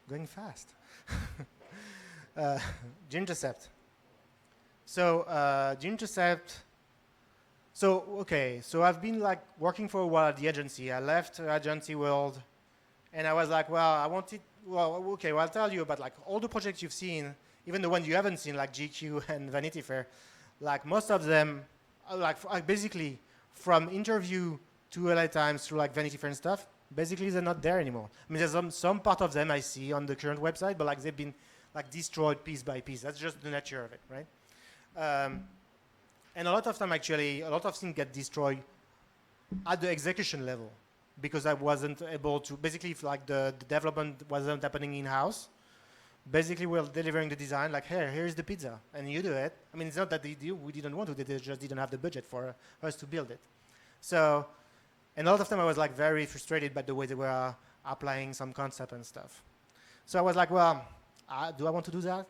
Going fast. The Intercept. So the Intercept. So okay. So I've been like working for a while at the agency. I left agency world, and I was like, well, I wanted. Well, okay. Well, I'll tell you about like all the projects you've seen, even the ones you haven't seen, like GQ and Vanity Fair. Like most of them, like basically from interview to LA Times through like Vanity Fair and stuff. Basically, they're not there anymore. I mean, there's some part of them I see on the current website, but like they've been like destroyed piece by piece. That's just the nature of it, right? And a lot of time, actually, a lot of things get destroyed at the execution level because I wasn't able to. Basically, if like the development wasn't happening in house, basically we're delivering the design like, hey, here's the pizza, and you do it. I mean, it's not that we didn't want to; they just didn't have the budget for us to build it. So. And a lot of time I was like very frustrated by the way they were applying some concept and stuff. So I was like, well, do I want to do that?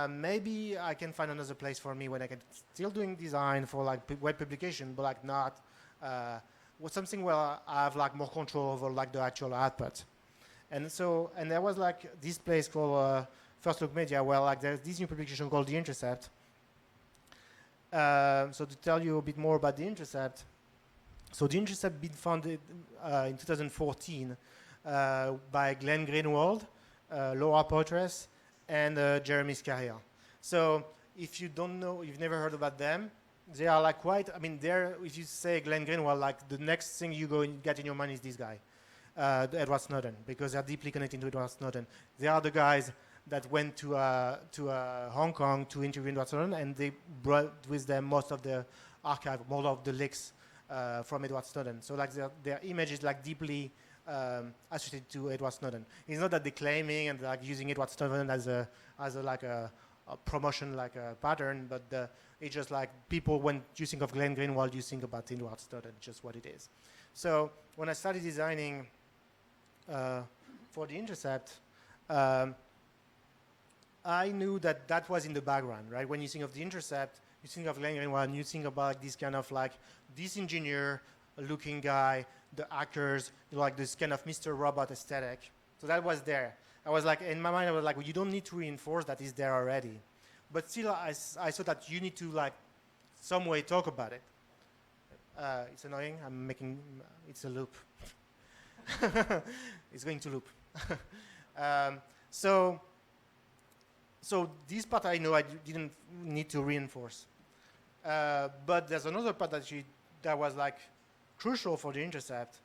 Maybe I can find another place for me when I can still doing design for like web publication, but like not with something where I have like more control over like the actual output. And so, and there was like this place called First Look Media where like there's this new publication called The Intercept. So to tell you a bit more about The Intercept, so The Intercept been founded in 2014 by Glenn Greenwald, Laura Poitras, and Jeremy Scaria. So if you don't know, you've never heard about them, they are like quite, I mean, they're, if you say Glenn Greenwald, like the next thing you go and get in your mind is this guy, Edward Snowden, because they're deeply connected to Edward Snowden. They are the guys that went to Hong Kong to interview Edward Snowden, and they brought with them most of the archive, most of the leaks from Edward Snowden. So like their image is like deeply associated to Edward Snowden. It's not that they're claiming and like using Edward Snowden as a like a promotion like a pattern, but it's just like people, when you think of Glenn Greenwald, you think about Edward Snowden, just what it is. So when I started designing for The Intercept, I knew that that was in the background, right? When you think of The Intercept, you think of Glenn Greenwald, and you think about this kind of like this engineer-looking guy, the hackers, like this kind of Mr. Robot aesthetic. So that was there. I was like, in my mind, I was like, well, you don't need to reinforce that it's there already. But still, I saw that you need to like some way talk about it. It's annoying. I'm making, it's a loop. It's going to loop. So this part I know I didn't need to reinforce. But there's another part that was like crucial for The Intercept,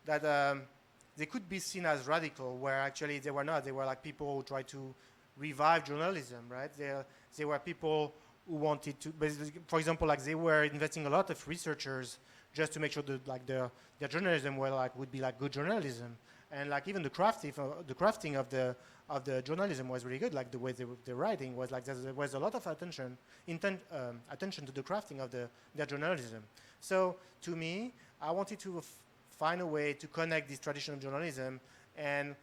that they could be seen as radical, where actually they were not. They were like people who tried to revive journalism, right? They were people who wanted to, for example, like they were investing a lot of researchers just to make sure that like their journalism would be like good journalism, and like even the crafting of the journalism was really good. Like the way the writing was like there was a lot of attention to the crafting of their journalism. So to me, I wanted to find a way to connect this traditional journalism and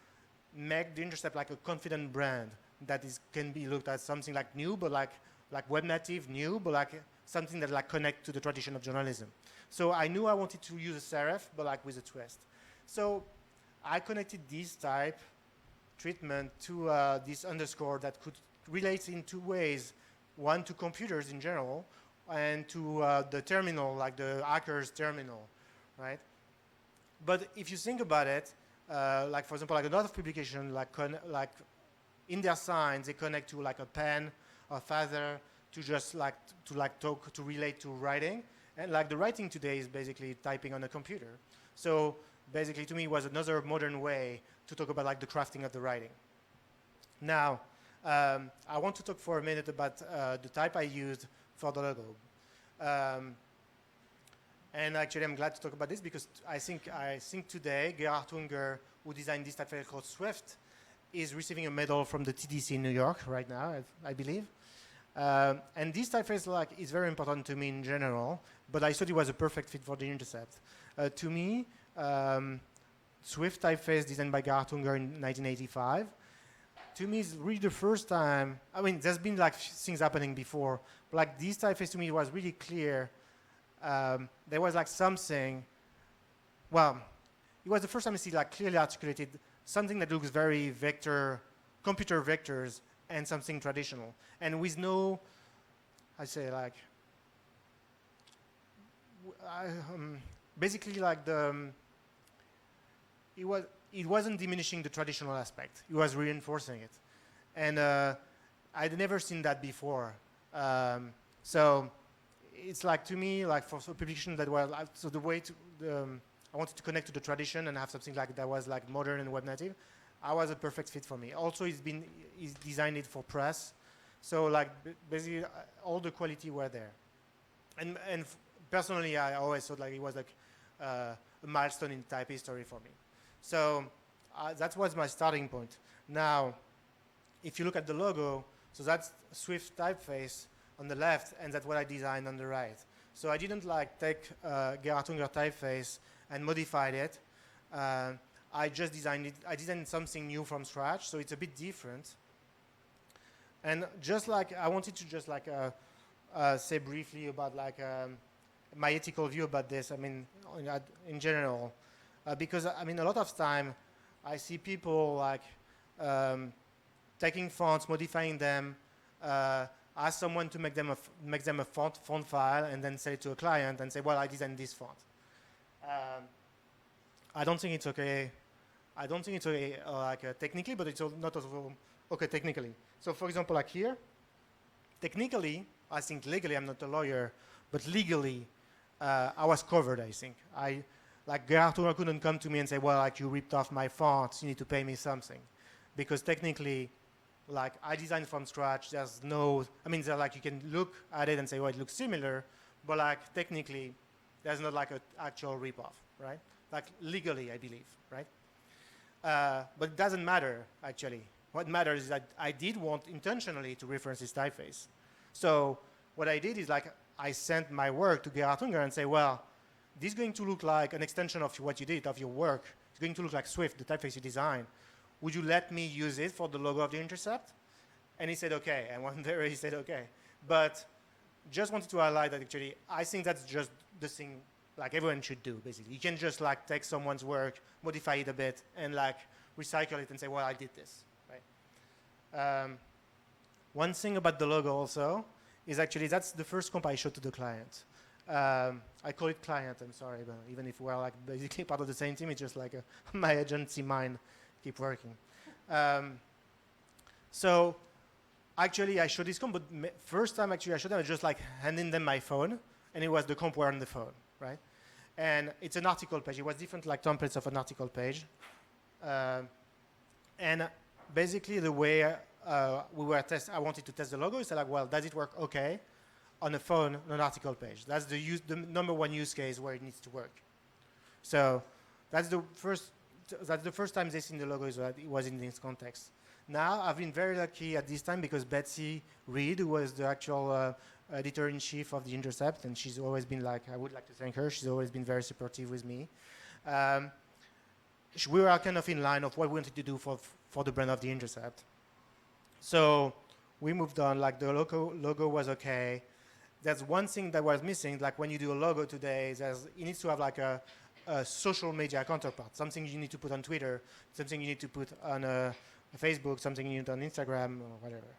make The Intercept like a confident brand that can be looked at something like new, but like web native new, but like something that like connect to the tradition of journalism. So I knew I wanted to use a serif, but like with a twist. So I connected this type treatment to this underscore that could relate in two ways. One, to computers in general, and to the terminal, like the hacker's terminal, right? But if you think about it, like for example, like a lot of publication, like in their signs, they connect to like a pen, a feather, to just like talk, to relate to writing. And like the writing today is basically typing on a computer. So basically to me was another modern way to talk about like the crafting of the writing. Now, I want to talk for a minute about the type I used for the logo. And actually I'm glad to talk about this because I think today Gerhard Unger who designed this typeface called Swift, is receiving a medal from the TDC in New York right now, I believe. And this typeface is very important to me in general, but I thought it was a perfect fit for the Intercept. To me, Swift typeface designed by Gerhard Unger in 1985, to me is really the first time, I mean, there's been things happening before, but this typeface to me was really clear. There was something, well, it was the first time I see clearly articulated something that looks very computer vectors, and something traditional, and with no, I say basically it wasn't diminishing the traditional aspect. It was reinforcing it, and I'd never seen that before. So it's to me for publication that was so the way to I wanted to connect to the tradition and have something that was modern and web native. I was a perfect fit for me. Also, he's designed it for press, so basically all the quality were there. And personally, I always thought it was a milestone in type history for me. So that was my starting point. Now, if you look at the logo, so that's Swift typeface on the left, and that's what I designed on the right. So I didn't take Gerhard Unger typeface and modified it. I just designed it. I designed something new from scratch, so it's a bit different. And just I wanted to just say briefly about my ethical view about this. I mean, in general, because I mean, a lot of time I see people taking fonts, modifying them, ask someone to make them a font file, and then sell it to a client and say, well, I designed this font. I don't think it's okay. I don't think it's okay technically, but it's not also okay technically. So for example, here, technically, I think legally, I'm not a lawyer, but legally, I was covered, I think. Gerhard Unger couldn't come to me and say, well, you ripped off my font, you need to pay me something. Because technically, I designed from scratch, there's no, I mean, you can look at it and say, well, it looks similar, but technically, there's not an actual rip-off, right? Legally, I believe, right? But it doesn't matter, actually. What matters is that I did want intentionally to reference this typeface. So what I did is I sent my work to Gerhard Unger and say, well, this is going to look like an extension of what you did, of your work. It's going to look like Swift, the typeface you designed. Would you let me use it for the logo of the Intercept? And he said, okay. And one day he said, okay. But just wanted to highlight that actually, I think that's just the thing everyone should do, basically. You can just take someone's work, modify it a bit, and recycle it and say, well, I did this, right? One thing about the logo also is actually that's the first comp I showed to the client. I call it client, I'm sorry, but even if we're basically part of the same team, it's just my agency mind keep working. So actually I showed this comp, but first time actually I showed them, I just handing them my phone, and it was the comp were on the phone, right? And it's an article page. It was different templates of an article page. And basically the way I wanted to test the logo is well, does it work okay on a phone on an article page? That's the number one use case where it needs to work. So that's the first time they seen the logo it was in this context. Now I've been very lucky at this time because Betsy Reed, who was the actual editor-in-chief of the Intercept, and she's always been I would like to thank her. She's always been very supportive with me. We were kind of in line of what we wanted to do for the brand of the Intercept. So we moved on. The logo was okay. There's one thing that was missing. When you do a logo today, it needs to have a social media counterpart, something you need to put on Twitter, something you need to put on Facebook, something you need on Instagram, or whatever.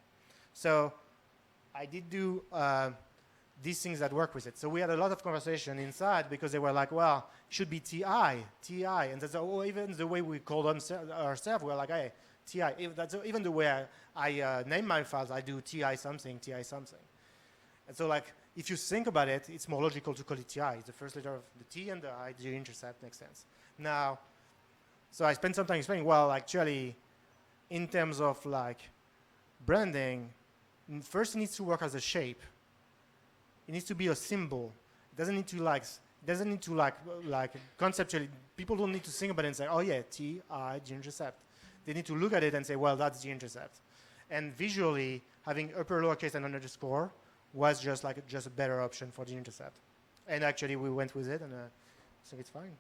So I did do these things that work with it. So we had a lot of conversation inside because they were well, it should be TI. And that's even the way we call ourselves, we're hey, TI. That's even the way I name my files, I do TI something. And so if you think about it, it's more logical to call it TI. It's the first letter of the T and the I, the Intercept makes sense. Now, so I spent some time explaining, well, actually, in terms of branding, first it needs to work as a shape. It needs to be a symbol. It doesn't need to doesn't need to like conceptually. People don't need to think about it and say, oh yeah, T, I, G-intercept. They need to look at it and say, well, that's G-intercept. And visually, having upper lowercase and underscore was just a better option for G-intercept. And actually, we went with it, and I think it's fine.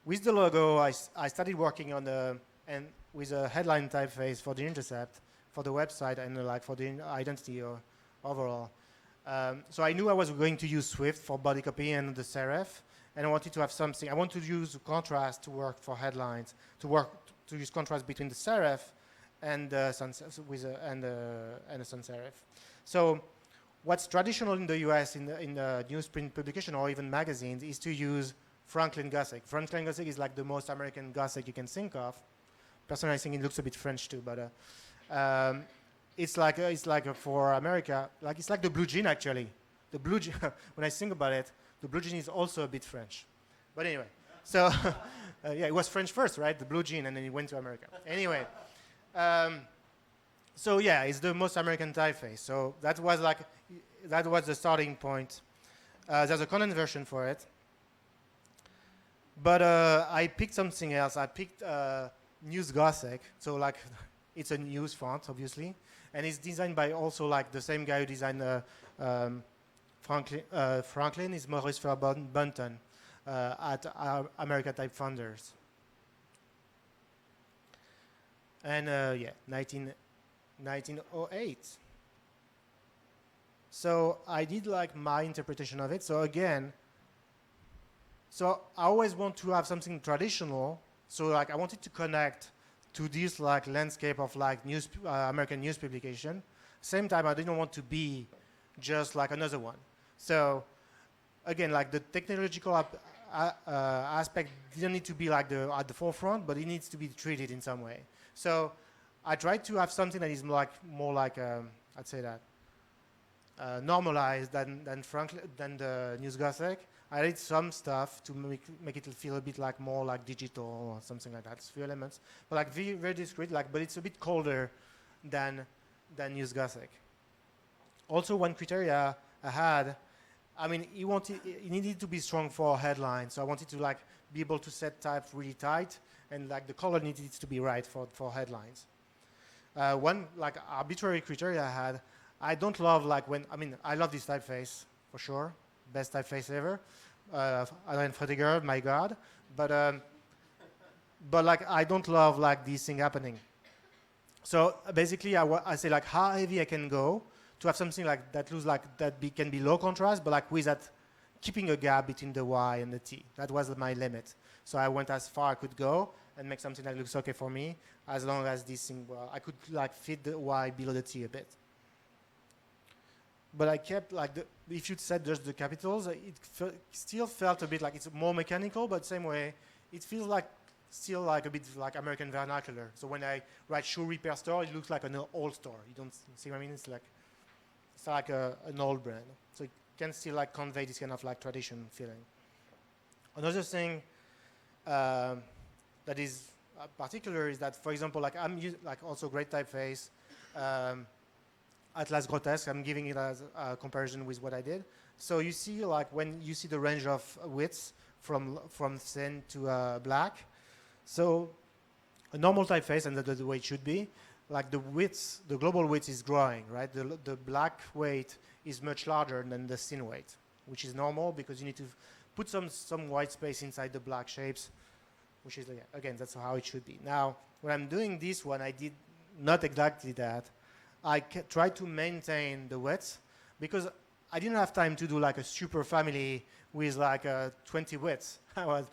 With the logo, I started working on with a headline typeface for the Intercept, for the website, and for the identity overall. So I knew I was going to use Swift for body copy and the serif, and I wanted to have something. I want to use contrast to work for headlines, to use contrast between the serif and the sans serif. So what's traditional in the US in the newsprint publication or even magazines is to use Franklin Gothic. Franklin Gothic is like the most American Gothic you can think of. Personally, I think it looks a bit French too, but it's like for America, it's like the blue jean actually. The blue jean, when I think about it, the blue jean is also a bit French. But anyway, so yeah, it was French first, right? The blue jean, and then it went to America. Anyway, so yeah, it's the most American typeface. So that was the starting point. There's a content version for it. But I picked something else. I picked News Gothic, so it's a news font, obviously, and it's designed by also the same guy who designed Franklin is Maurice Bunton at America Type Founders. And yeah, 1908. So I did my interpretation of it. So again, so I always want to have something traditional. So I wanted to connect to this landscape of American news publication. Same time, I didn't want to be just another one. So again, the technological aspect didn't need to be at the forefront, but it needs to be treated in some way. So I tried to have something that is more I'd say that normalized than the News Gothic. I did some stuff to make it feel a bit more digital or something like that. It's a few elements, but very, very discreet. But it's a bit colder than News Gothic. Also, one criteria I had, it needed to be strong for headlines. So I wanted to be able to set type really tight, and the color needed to be right for headlines. One arbitrary criteria I had, I don't love I love this typeface for sure. Best typeface ever. Alain Frediger, my God. But I don't love this thing happening. So basically, I say how heavy I can go to have something that looks can be low contrast, but with that keeping a gap between the Y and the T. That was my limit. So I went as far I could go and make something that looks okay for me, as long as this thing, I could fit the Y below the T a bit. But I kept if you said just the capitals, it still felt a bit it's more mechanical, but same way, it feels still a bit American vernacular. So when I write shoe repair store, it looks like an old store. You don't see what I mean? It's an old brand. So it can still convey this kind of tradition feeling. Another thing that is particular is that, for example, I'm also great typeface. Atlas Grotesque, I'm giving it as a comparison with what I did. So you see, when you see the range of widths from thin to black. So a normal typeface, and that's the way it should be, the width, the global width is growing, right? The black weight is much larger than the thin weight, which is normal because you need to put some white space inside the black shapes, which is, again, that's how it should be. Now, when I'm doing this one, I did not exactly that. I tried to maintain the width because I didn't have time to do a super family with 20 widths. I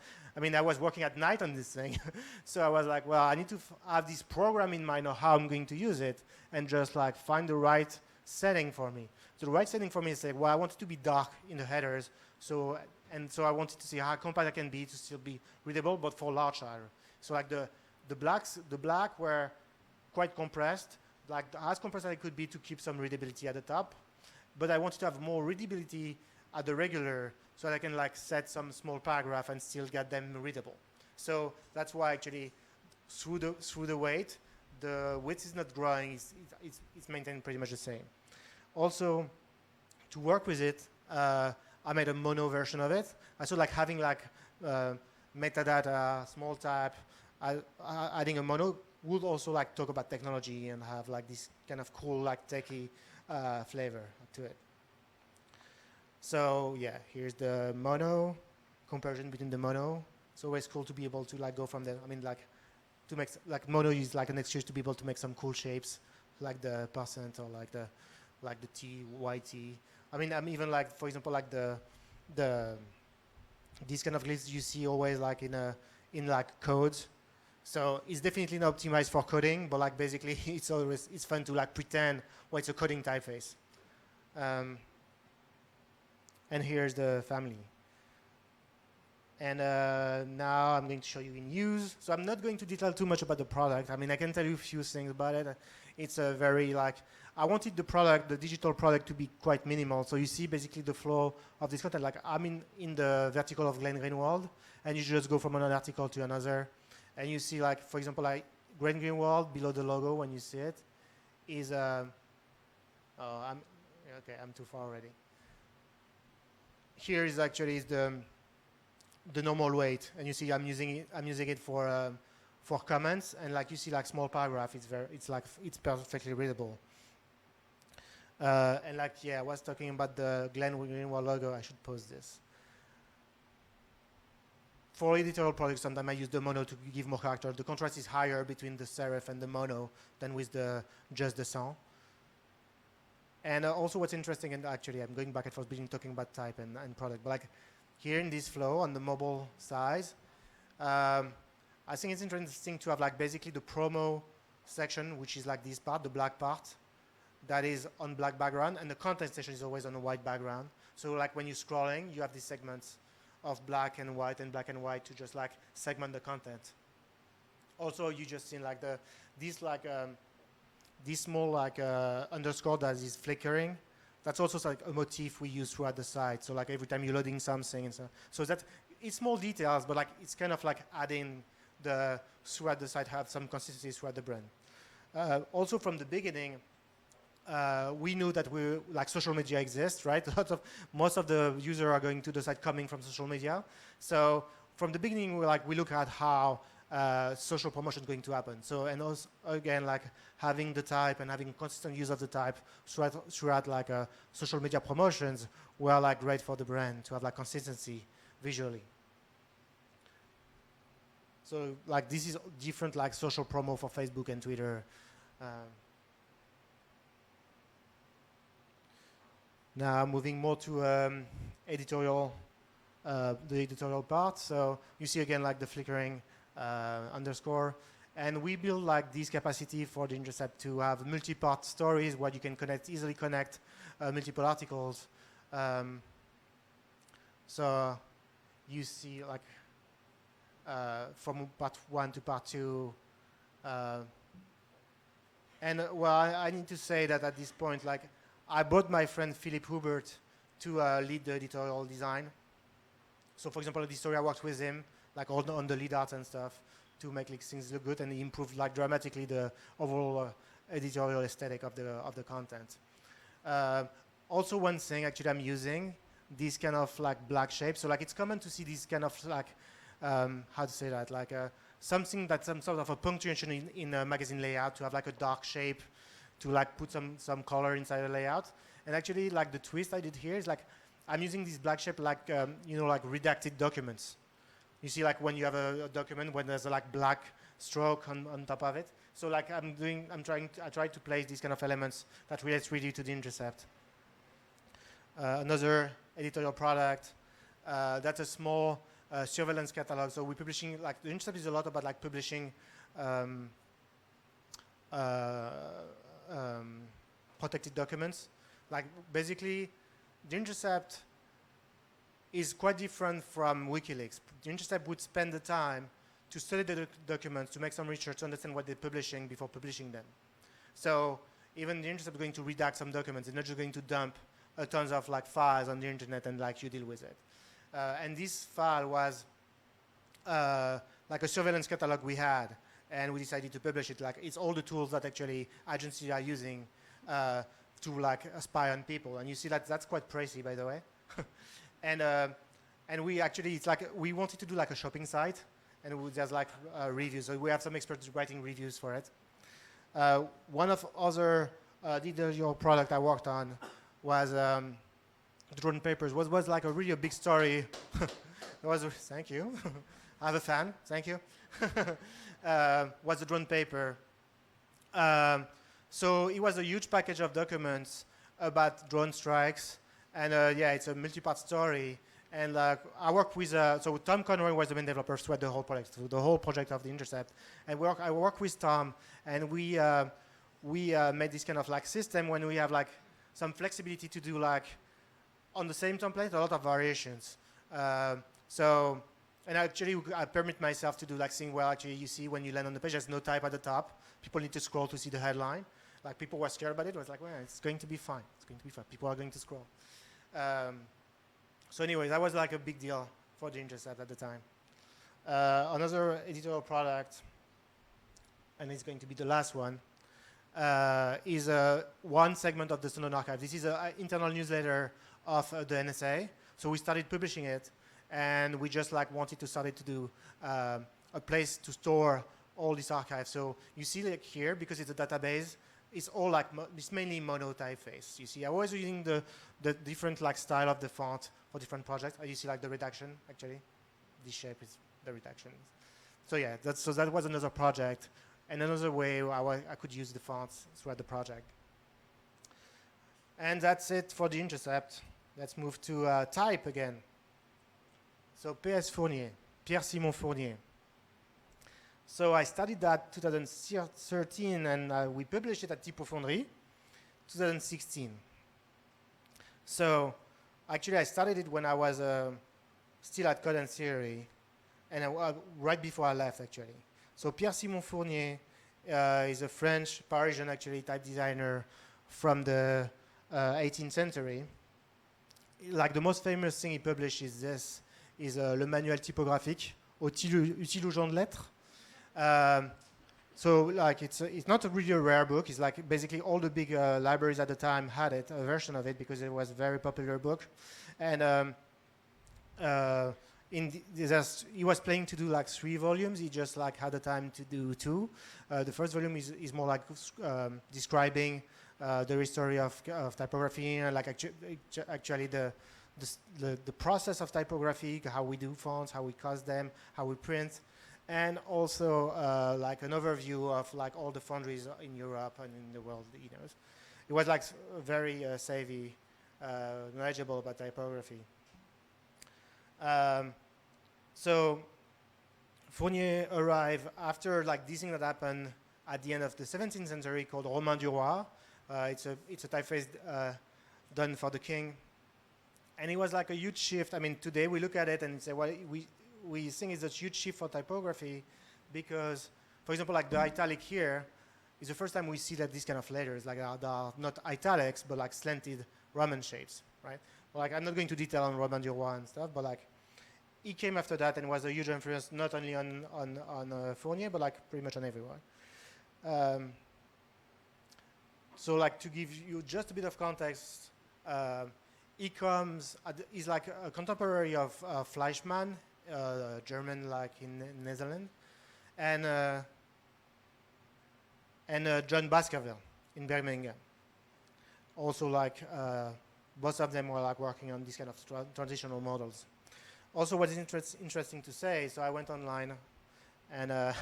was working at night on this thing. So I was well, I need to have this program in mind of how I'm going to use it and just find the right setting for me. So the right setting for me is I want it to be dark in the headers. So I wanted to see how compact I can be to still be readable, but for large letter. So the black were quite compressed. As compressed as it could be to keep some readability at the top, but I wanted to have more readability at the regular so that I can set some small paragraph and still get them readable. So that's why actually through the weight, the width is not growing, it's maintained pretty much the same. Also, to work with it, I made a mono version of it. I saw like having like metadata, small type, adding a mono would also like talk about technology and have like this kind of cool like techie flavor to it. So yeah, here's the mono comparison between the mono. It's always cool to be able to like go from there. I mean, like to make like mono is like an excuse to be able to make some cool shapes, like the percent or like the T, YT. I mean, I'm even like, for example, like these kind of lists you see always like in like codes. So it's definitely not optimized for coding, but like basically it's fun to like pretend it's a coding typeface. And here's the family. And now I'm going to show you in use. So I'm not going to detail too much about the product. I mean, I can tell you a few things about it. It's a very like, I wanted the product, the digital product, to be quite minimal. So you see basically the flow of this content. Like I'm in the vertical of Glenn Greenwald, and you just go from one article to another. And you see like, for example, like Glenn Greenwald below the logo when you see it is, I'm too far already. Here is actually the normal weight, and you see I'm using it for comments, and like you see like small paragraph, it's perfectly readable. And like I was talking about the Glenn Greenwald logo. I should post this. For editorial products, sometimes I use the mono to give more character. The contrast is higher between the serif and the mono than with just the sans. And also what's interesting, and actually I'm going back and forth between talking about type and product, but like here in this flow on the mobile size, I think it's interesting to have like basically the promo section, which is like this part, the black part, that is on black background, and the content section is always on a white background. So like when you're scrolling, you have these segments of black and white to just like segment the content. Also, you just see like this small like underscore that is flickering. That's also like a motif we use throughout the site. So like every time you're loading something, and so that it's small details, but like it's kind of like adding throughout the site, have some consistency throughout the brand. Also from the beginning, we knew that social media exists, right? Most of the users are going to the site coming from social media. So from the beginning, we look at how social promotion is going to happen. So, and also again, like having the type and having consistent use of the type throughout like social media promotions were like great for the brand to have like consistency visually. So like this is different like social promo for Facebook and Twitter. Now moving more to the editorial part. So you see again like the flickering underscore, and we build like this capacity for the Intercept to have multi-part stories where you can easily connect multiple articles. So you see like from part 1 to part 2. And well, I need to say that at this point, like I brought my friend Philip Hubert to lead the editorial design. So for example, this story I worked with him, like on the lead art and stuff, to make like, things look good, and he improved like dramatically the overall editorial aesthetic of the content. Also, one thing actually I'm using this kind of like black shape. So like it's common to see this kind of like how to say that, like something that's some sort of a punctuation in a magazine layout, to have like a dark shape, to like put some color inside the layout. And actually, like the twist I did here is like I'm using this black shape like like redacted documents. You see, like when you have a document when there's a like black stroke on top of it. So like I try to place these kind of elements that relates really to the Intercept. Another editorial product, that's a small surveillance catalog. So we're publishing, like the Intercept is a lot about like publishing protected documents. Like basically, the Intercept is quite different from WikiLeaks. The Intercept would spend the time to study the documents, to make some research, to understand what they're publishing before publishing them. So even the Intercept is going to redact some documents. It's not just going to dump tons of like files on the internet and like you deal with it. And this file was like a surveillance catalog we had, and we decided to publish it. Like it's all the tools that actually agencies are using to like spy on people. And you see that that's quite pricey, by the way. And we actually, it's like we wanted to do like a shopping site, and there's like reviews. So we have some experts writing reviews for it. One of other digital product I worked on was Drone Papers. Was like a really big story. Thank you. I have a fan. Thank you. Was the Drone Paper. So it was a huge package of documents about drone strikes, and yeah, it's a multi-part story. And I worked with, so Tom Conroy was the main developer throughout the whole project, so the whole project of the Intercept. And I worked with Tom, and we made this kind of like system when we have like some flexibility to do like on the same template a lot of variations. So, and actually I permit myself to do like thing where actually you see when you land on the page there's no type at the top. People need to scroll to see the headline. Like people were scared about it. I was like, well, it's going to be fine. It's going to be fine. People are going to scroll. So anyway, that was like a big deal for the Intercept at the time. Another editorial product, and it's going to be the last one, is one segment of the Stone Archive. This is an internal newsletter of the NSA. So we started publishing it, and we just like wanted to start to do a place to store all this archive. So you see like here, because it's a database, it's all like, it's mainly mono typeface. You see, I was using the different like style of the font for different projects. You see like the redaction, actually. This shape is the redaction. So yeah, so that was another project, and another way I could use the fonts throughout the project. And that's it for the Intercept. Let's move to type again. So PS Fournier, Pierre-Simon Fournier. So I studied that 2013, and we published it at Typeface 2016. So actually I started it when I was still at Code and Theory, and right before I left actually. So Pierre-Simon Fournier is a French, Parisian actually type designer from the 18th century. Like the most famous thing he published is this, is Le Manuel typographique, utile aux gens de lettres. So like it's not a really rare book. It's like basically all the big libraries at the time had it, a version of it, because it was a very popular book. And he was planning to do like 3 volumes. He just like had the time to do 2. The first volume is more like describing the history of typography, and like actually the process of typography, how we do fonts, how we cast them, how we print. And also like an overview of like all the foundries in Europe and in the world. You know, it was like very savvy, knowledgeable about typography. So Fournier arrived after like this thing that happened at the end of the 17th century called Romain du Roi. It's a typeface done for the king, and it was like a huge shift. I mean, today we look at it and say, well, we think it's a huge shift for typography, because, for example, like the italic here is the first time we see that these kind of letters, like they are not italics, but like slanted Roman shapes, right? Well, like I'm not going to detail on Romain du Roi and stuff, but like he came after that and was a huge influence not only on Fournier, but like pretty much on everyone. So like to give you just a bit of context, he's like a contemporary of Fleischmann, German, like in Netherlands, and John Baskerville in Birmingham. Also, like both of them were like working on these kind of transitional models. Also, what is interesting to say, so I went online, and I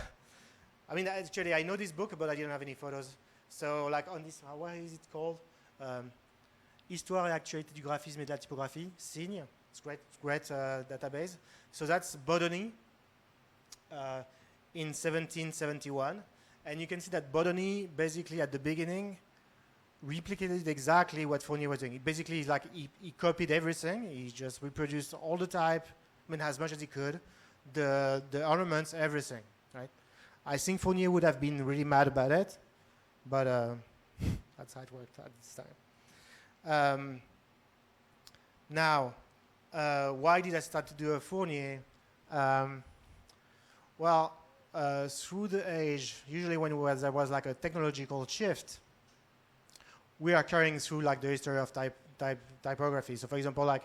mean, actually, I know this book, but I didn't have any photos. So, like on this, what is it called? Histoire et actualité du graphisme et de la typographie, Signe. It's great database. So that's Bodoni in 1771. And you can see that Bodoni basically at the beginning replicated exactly what Fournier was doing. It basically is like he copied everything. He just reproduced all the type, I mean, as much as he could, the ornaments, everything, right? I think Fournier would have been really mad about it, but that's how it worked at this time. Now, why did I start to do a Fournier? Well, through the age, usually when there was like a technological shift, we are carrying through like the history of typography. So, for example, like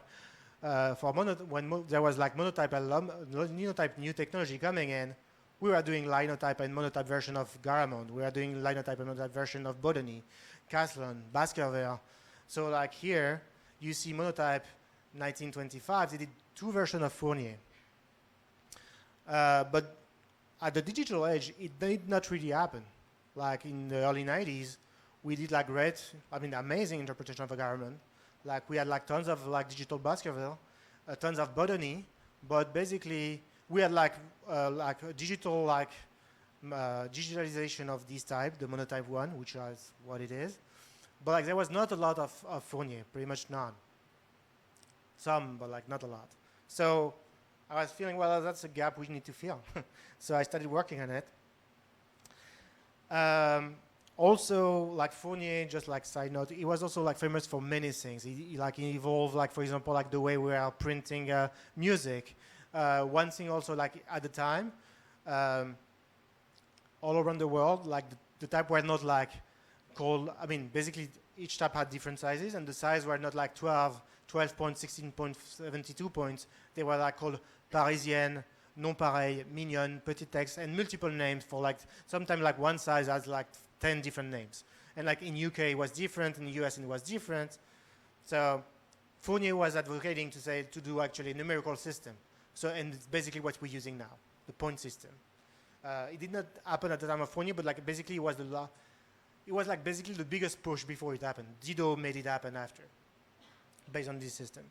for when there was like monotype linotype new technology coming in, we were doing linotype and monotype version of Garamond. We were doing linotype and monotype version of Bodoni, Caslon, Baskerville. So like here, you see monotype 1925. They did 2 versions of Fournier. But at the digital age, it did not really happen. Like in the early 90s, we did like amazing interpretation of a Garamond. Like we had like tons of like digital Baskerville, tons of Bodoni, but basically we had like a digital digitalization of this type, the monotype one, which is what it is. But like there was not a lot of Fournier, pretty much none. Some, but like not a lot. So I was feeling, well, that's a gap we need to fill. So I started working on it. Also, like Fournier, just like side note, he was also like famous for many things. He evolved, like for example, like the way we are printing music. One thing also, like at the time, all around the world, like the type were not like called. I mean, basically each type had different sizes, and the size were not like 12 points, 16 points, 72 points. They were like called Parisians, non pareil, mignon, petit texte, and multiple names for like sometimes like one size has like 10 different names. And like in UK it was different, in the US it was different. So Fournier was advocating to do actually a numerical system. So, and it's basically what we're using now, the point system. It did not happen at the time of Fournier, but like basically it was like basically the biggest push before it happened. Didot made it happen after, based on this system.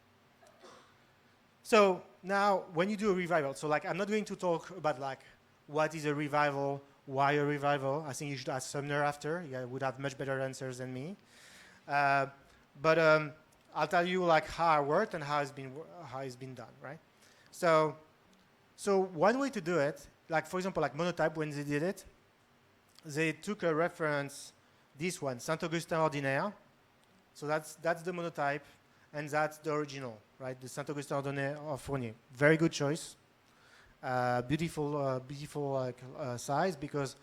So now when you do a revival, so like I'm not going to talk about like what is a revival, why a revival. I think you should ask Sumner after. He would have much better answers than me. But I'll tell you like how I worked and how it's been done, right? So one way to do it, like for example, like Monotype, when they did it, they took a reference, this one, Saint-Augustin Ordinaire. So that's the Monotype, and that's the original, right? The Saint-Augustin Ordinaire of Fournier. Very good choice. Beautiful size, because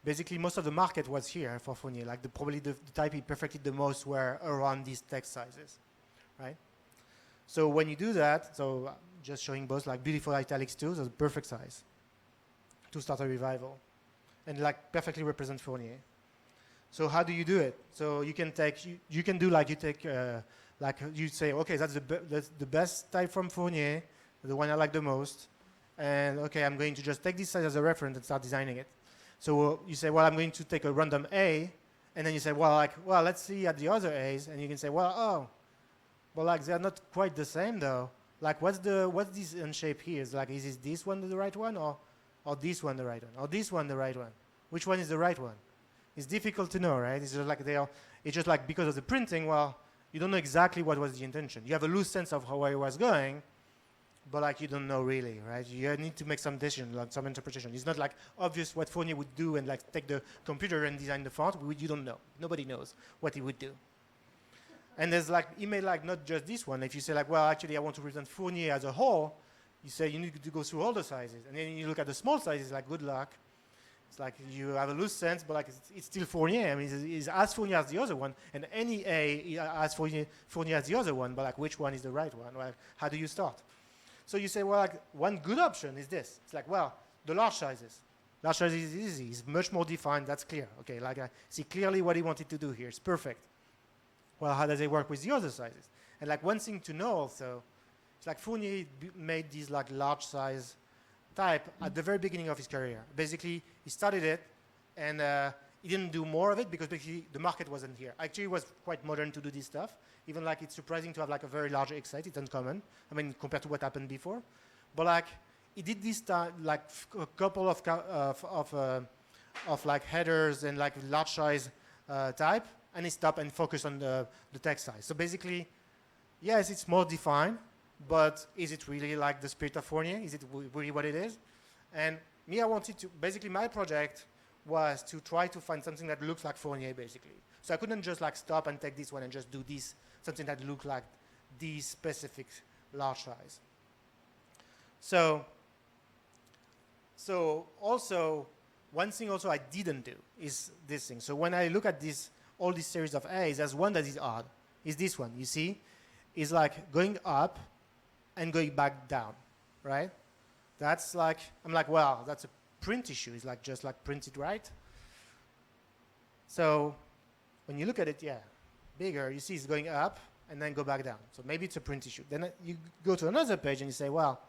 basically most of the market was here for Fournier. Like probably the type he perfected the most were around these text sizes, right? So when you do that, so just showing both like beautiful italics too, so the perfect size to start a revival, and like perfectly represent Fournier. So how do you do it? So you can take, you can do like you take like you say, okay, that's the best type from Fournier, the one I like the most. And okay, I'm going to just take this size as a reference and start designing it. So you say, well, I'm going to take a random A, and then you say, well, let's see at the other A's, and you can say, well, like they're not quite the same though. Like what's this in shape here? Is like, is this one the right one, or this one the right one, or this one the right one? Which one is the right one? It's difficult to know, right? It's just like it's just like because of the printing. Well, you don't know exactly what was the intention. You have a loose sense of how it was going, but like you don't know really, right? You need to make some decision, like some interpretation. It's not like obvious what Fournier would do and like take the computer and design the font. You don't know. Nobody knows what he would do. And there's like, he made like not just this one. If you say like, well, actually I want to represent Fournier as a whole, you say you need to go through all the sizes. And then you look at the small sizes, like good luck. It's like you have a loose sense, but like it's still Fournier. I mean, it's as Fournier as the other one. And any A as Fournier as the other one, but like which one is the right one? Well, how do you start? So you say, well, like one good option is this. It's like, well, the large sizes. Large sizes is easy. It's much more defined. That's clear. Okay, like I see clearly what he wanted to do here. It's perfect. Well, how does it work with the other sizes? And like one thing to know also, it's like Fournier made these like large size type at the very beginning of his career. Basically, he started it, and he didn't do more of it because basically the market wasn't here. Actually, it was quite modern to do this stuff. Even like it's surprising to have like a very large X size. It's uncommon. I mean, compared to what happened before. But like he did this like a couple of like headers and like large size type, and he stopped and focused on the text size. So basically, yes, it's more defined, but is it really like the spirit of Fournier? Is it really what it is? And me, I wanted to, basically my project was to try to find something that looks like Fournier, basically. So I couldn't just like stop and take this one and just do this, something that looked like this specific large size. So also, one thing also I didn't do is this thing. So when I look at all these series of A's, there's one that is odd. Is this one, you see? It's like going up, and going back down, right? That's like, I'm like, well, that's a print issue. It's like just like print it right. So when you look at it, yeah, bigger, you see it's going up and then go back down. So maybe it's a print issue. Then you go to another page and you say, well,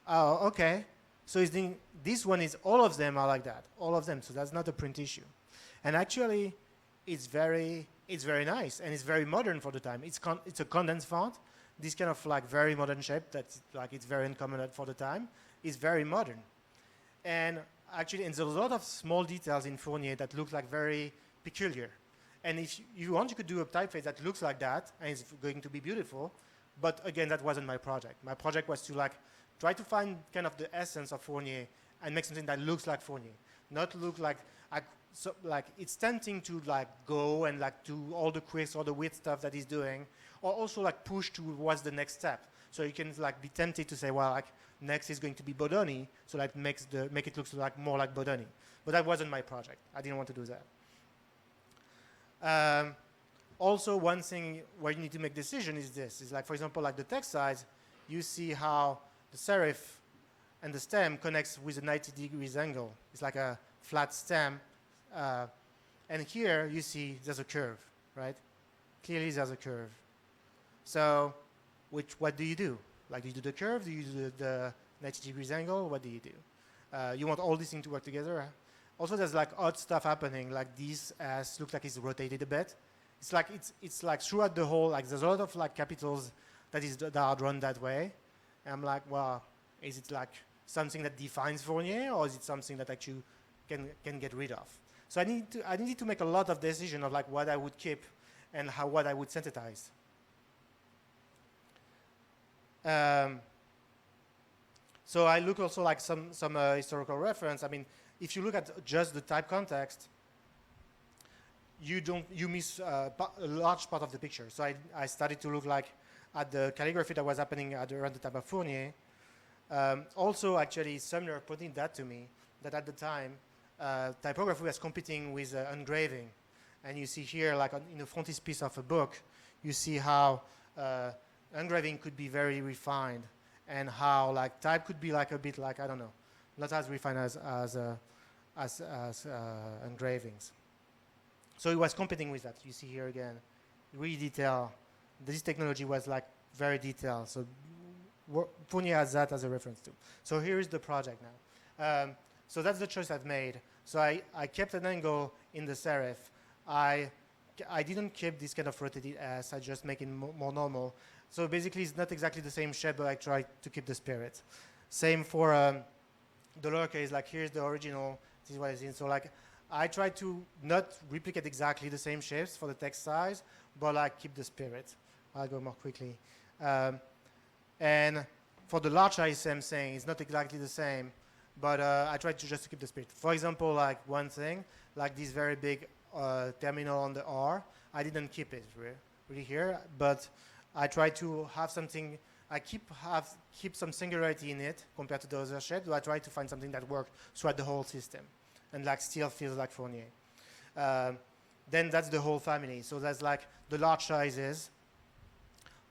oh, okay. So it's doing, this one is, all of them are like that, all of them. So that's not a print issue. And actually, it's very nice and it's very modern for the time. It's a condensed font. This kind of like very modern shape that's like, it's very uncommon for the time. It's very modern. And actually, and there's a lot of small details in Fournier that look like very peculiar. And if you want, you could do a typeface that looks like that, and it's going to be beautiful. But again, that wasn't my project. My project was to like try to find kind of the essence of Fournier and make something that looks like Fournier, not look like so like it's tempting to like go and like do all the quicks or the weird stuff that he's doing, or also like push to what's the next step. So you can like be tempted to say, well, like next is going to be Bodoni, so like make it look like more like Bodoni. But that wasn't my project. I didn't want to do that. Also, one thing where you need to make decision is this. Is like, for example, like the text size, you see how the serif and the stem connects with a 90 degrees angle. It's like a flat stem. And here you see there's a curve, right? Clearly there's a curve. So what do you do? Like, do you do the curve? Do you do the 90 degrees angle? What do you do? You want all these things to work together. Also, there's like odd stuff happening. Like this looks like it's rotated a bit. It's like throughout the whole, like there's a lot of like capitals that are drawn that way. And I'm like, well, is it like something that defines Fournier, or is it something that actually can get rid of? So I needed to make a lot of decision of like what I would keep and what I would synthesize. So I look also like some historical reference. I mean, if you look at just the type context, you miss a large part of the picture. So I started to look like at the calligraphy that was happening around the time of Fournier. Also, actually, Sumner pointed that to me, that at the time, typography was competing with engraving. And you see here, like in the frontispiece of a book, you see how engraving could be very refined, and how like type could be like a bit like, I don't know, not as refined as engravings. So it was competing with that. You see here again, really detailed. This technology was like very detailed. So Fournier has that as a reference too. So here is the project now. So that's the choice I've made. So I kept an angle in the serif. I didn't keep this kind of rotated S. I just make it more normal. So basically, it's not exactly the same shape, but I tried to keep the spirit. Same for the lowercase. Like here's the original. This is what it's in. So like I try to not replicate exactly the same shapes for the text size, but like keep the spirit. I'll go more quickly. And for the large size, I'm saying it's not exactly the same, but I try to just keep the spirit. For example, like one thing, like this very big terminal on the R, I didn't keep it really here, but I try to have something. I keep some singularity in it compared to the other shapes, but I try to find something that works throughout the whole system, and like still feels like Fournier. Then that's the whole family. So that's like the large sizes,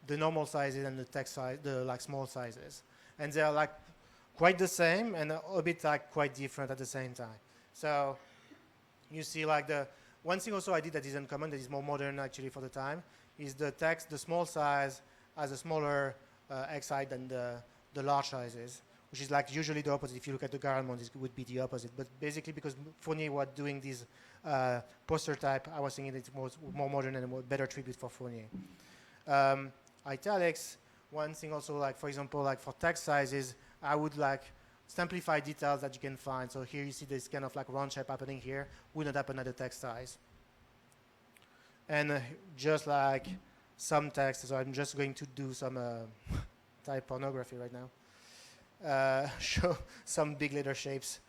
the normal sizes, and the text size, the like small sizes, and they're like quite the same and a bit like quite different at the same time. So you see like the one thing also I did that is uncommon, that is more modern actually for the time, is the text, the small size has a smaller X height than the large sizes, which is like usually the opposite. If you look at the Garamond, it would be the opposite. But basically, because Fournier was doing this poster type, I was thinking it's more modern and a better tribute for Fournier. Italics, one thing also, like for example, like for text sizes, I would like simplify details that you can find. So here you see this kind of like round shape happening here, would not happen at the text size. And just like some text, so I'm just going to do some type pornography right now. Show some big letter shapes.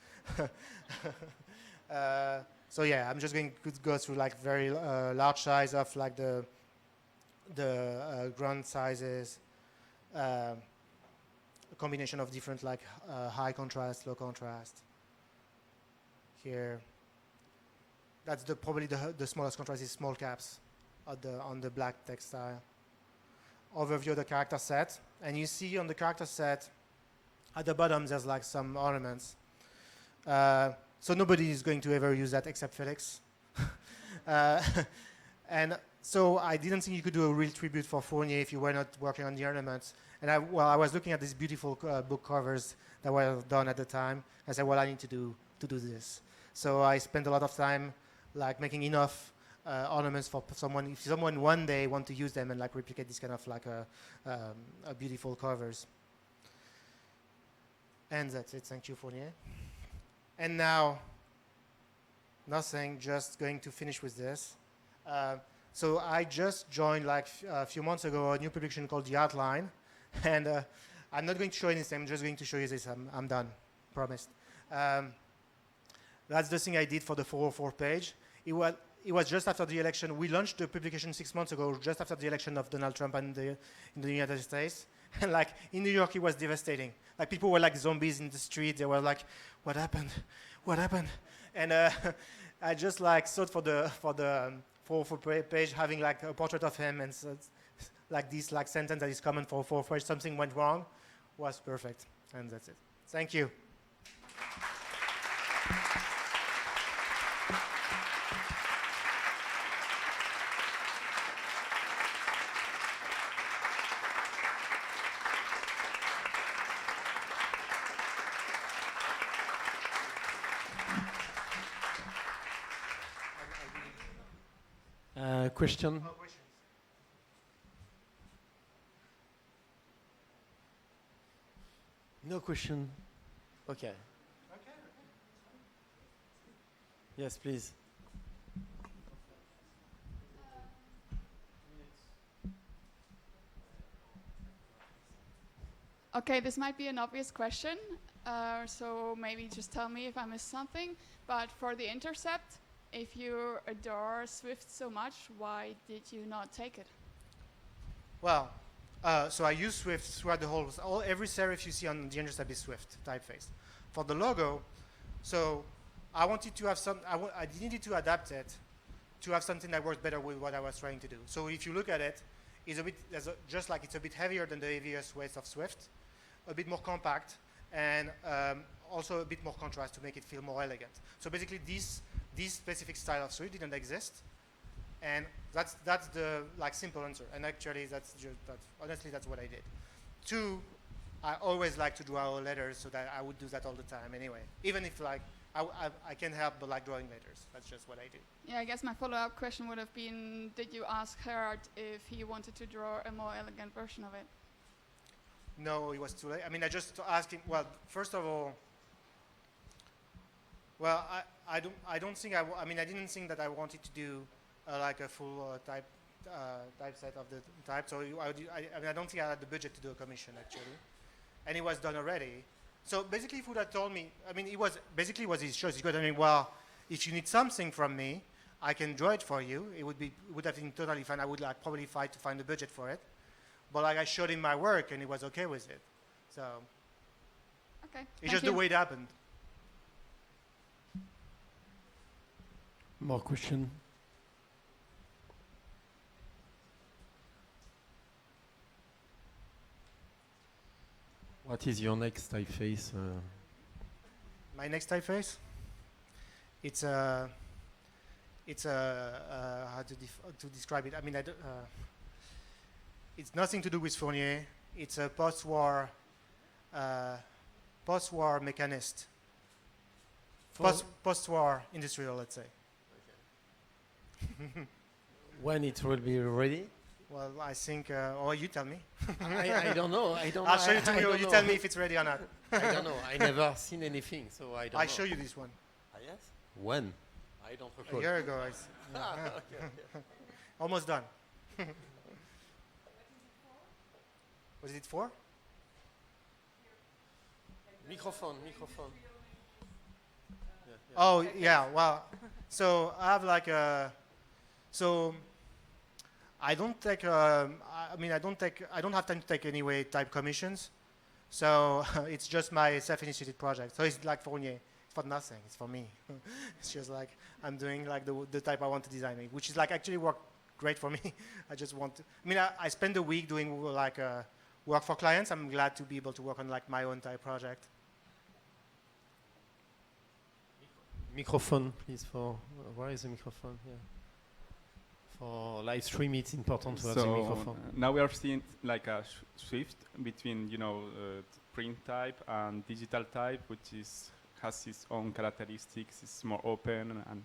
So yeah, I'm just going to go through like very large size of like the ground sizes, a combination of different like high contrast, low contrast. Here, that's probably the smallest contrast is small caps on the black text style. overview of the character set. And you see on the character set, at the bottom, there's like some ornaments. So nobody is going to ever use that except Felix. And so I didn't think you could do a real tribute for Fournier if you were not working on the ornaments. And I was looking at these beautiful book covers that were done at the time. I said, well, I need to do this. So I spent a lot of time like making enough ornaments for someone. If someone one day want to use them and like replicate this kind of like a beautiful covers. And that's it. Thank you, Fournier. And now, nothing. Just going to finish with this. So I just joined like a few months ago a new publication called The Outline, and I'm not going to show anything. I'm just going to show you this. I'm done. Promised. That's the thing I did for the 404 page. It was just after the election. We launched the publication 6 months ago, just after the election of Donald Trump in the United States. And like in New York, it was devastating. Like people were like zombies in the street. They were like, "What happened? What happened?" And I just like thought for the 404 page, having like a portrait of him and so like this like sentence that is common for 404 page, something went wrong, was perfect. And that's it. Thank you. Question? No question. Okay. Yes, please. Okay, this might be an obvious question, so maybe just tell me if I missed something. But for the Intercept, if you adore Swift so much, why did you not take it? Well, so I use Swift throughout the every serif you see on the Intercept is Swift typeface. For the logo, so I wanted to have I needed to adapt it to have something that works better with what I was trying to do. So if you look at it, it's a bit just like it's a bit heavier than the heaviest weights of Swift, a bit more compact, and also a bit more contrast to make it feel more elegant. So basically, this specific style of Swift didn't exist, and that's the like simple answer. And actually, honestly that's what I did. 2, I always like to draw letters, so that I would do that all the time anyway. Even if like I can't help but like drawing letters. That's just what I do. Yeah, I guess my follow-up question would have been: did you ask Gerard if he wanted to draw a more elegant version of it? No, it was too late. I mean, I just asked him. Well, first of all, well, I don't think I mean, I didn't think that I wanted to do like a full typeset of the type. So I don't think I had the budget to do a commission actually, and it was done already. So basically, if he would have told me, I mean, it was his choice. He could have been, well, if you need something from me, I can draw it for you. It would have been totally fine. I would like probably fight to find the budget for it, but like I showed him my work, and he was okay with it. So okay, it's just the way it happened. More question? What is your next typeface? My next typeface? It's a how to describe it. I mean, it's nothing to do with Fournier. It's a post-war mechanist. Post-war industrial, let's say. Okay. When it will be ready? Well, I think, or you tell me. I don't know. I'll show you to you. You tell me if it's ready or not. I don't know. I never seen anything, so I don't know. I'll show you this one. Yes? When? I don't recall. A year ago. Okay. Almost done. Was it 4? Microphone. Oh, yeah, well, so I have like so I don't take, I don't have time to take anyway type commissions. So it's just my self-initiated project. So it's like Fournier. It's for nothing. It's for me. It's just like I'm doing like the type I want to design, which is like actually work great for me. I just want to, I mean, I spend a week doing like work for clients. I'm glad to be able to work on like my own type project. Microphone, please. For where is the microphone? Yeah. For live stream, it's important to have the microphone. Now we are seeing like a shift between, you know, print type and digital type, which has its own characteristics. It's more open and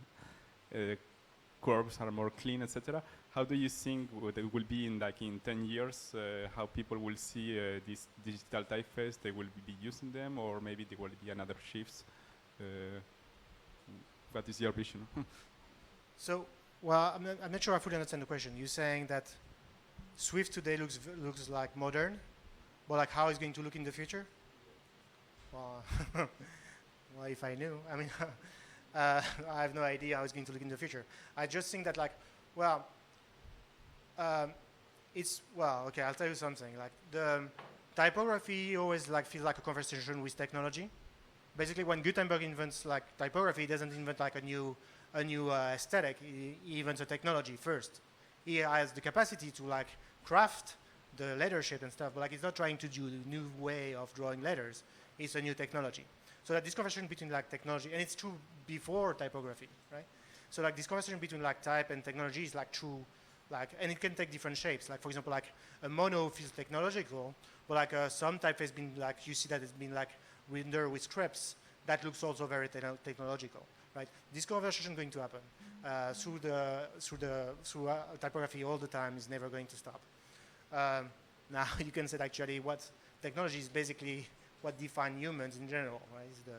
curves are more clean, etc. How do you think it will be in 10 years? How people will see this digital typeface? They will be using them, or maybe there will be another shifts. What is your vision? So, well, I'm not sure I fully understand the question. You're saying that Swift today looks like modern, but like how it's going to look in the future? Well, well, if I knew, I mean, I have no idea how it's going to look in the future. I just think that like, well, okay, I'll tell you something. Like the typography always like feels like a conversation with technology. Basically, when Gutenberg invents like typography, he doesn't invent like a new aesthetic. He invents a technology first. He has the capacity to like craft the letter shape and stuff, but like he's not trying to do a new way of drawing letters. It's a new technology. So that this conversation between like technology, and it's true before typography, right? So like this conversation between like type and technology is like true, like, and it can take different shapes. Like for example, like a mono feels technological, but like some typeface been like, you see that it's been like rendered with scripts. That looks also very technological, right? This conversation is going to happen through typography all the time. Is never going to stop. Now you can say actually what technology is basically what defines humans in general, right? It's the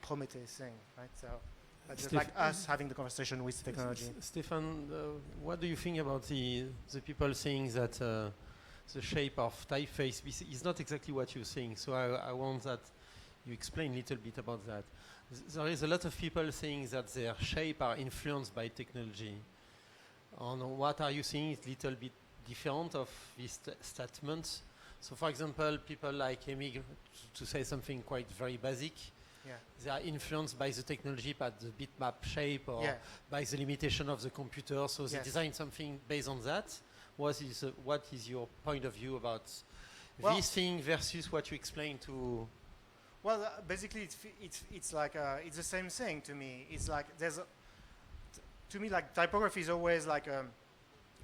Prometheus thing, right? So that's just like us having the conversation with technology. Stéphane, what do you think about the people saying that the shape of typeface is not exactly what you're saying? So I want that you explain a little bit about that. There is a lot of people saying that their shape are influenced by technology. On what are you saying is a little bit different of this statement? So for example, people like Emig, to say something quite very basic, they are influenced by the technology, by the bitmap shape, or by the limitation of the computer. So they design something based on that. What is your point of view about this thing versus what you explained to? Well, basically, it's like it's the same thing to me. It's like to me, like typography is always like a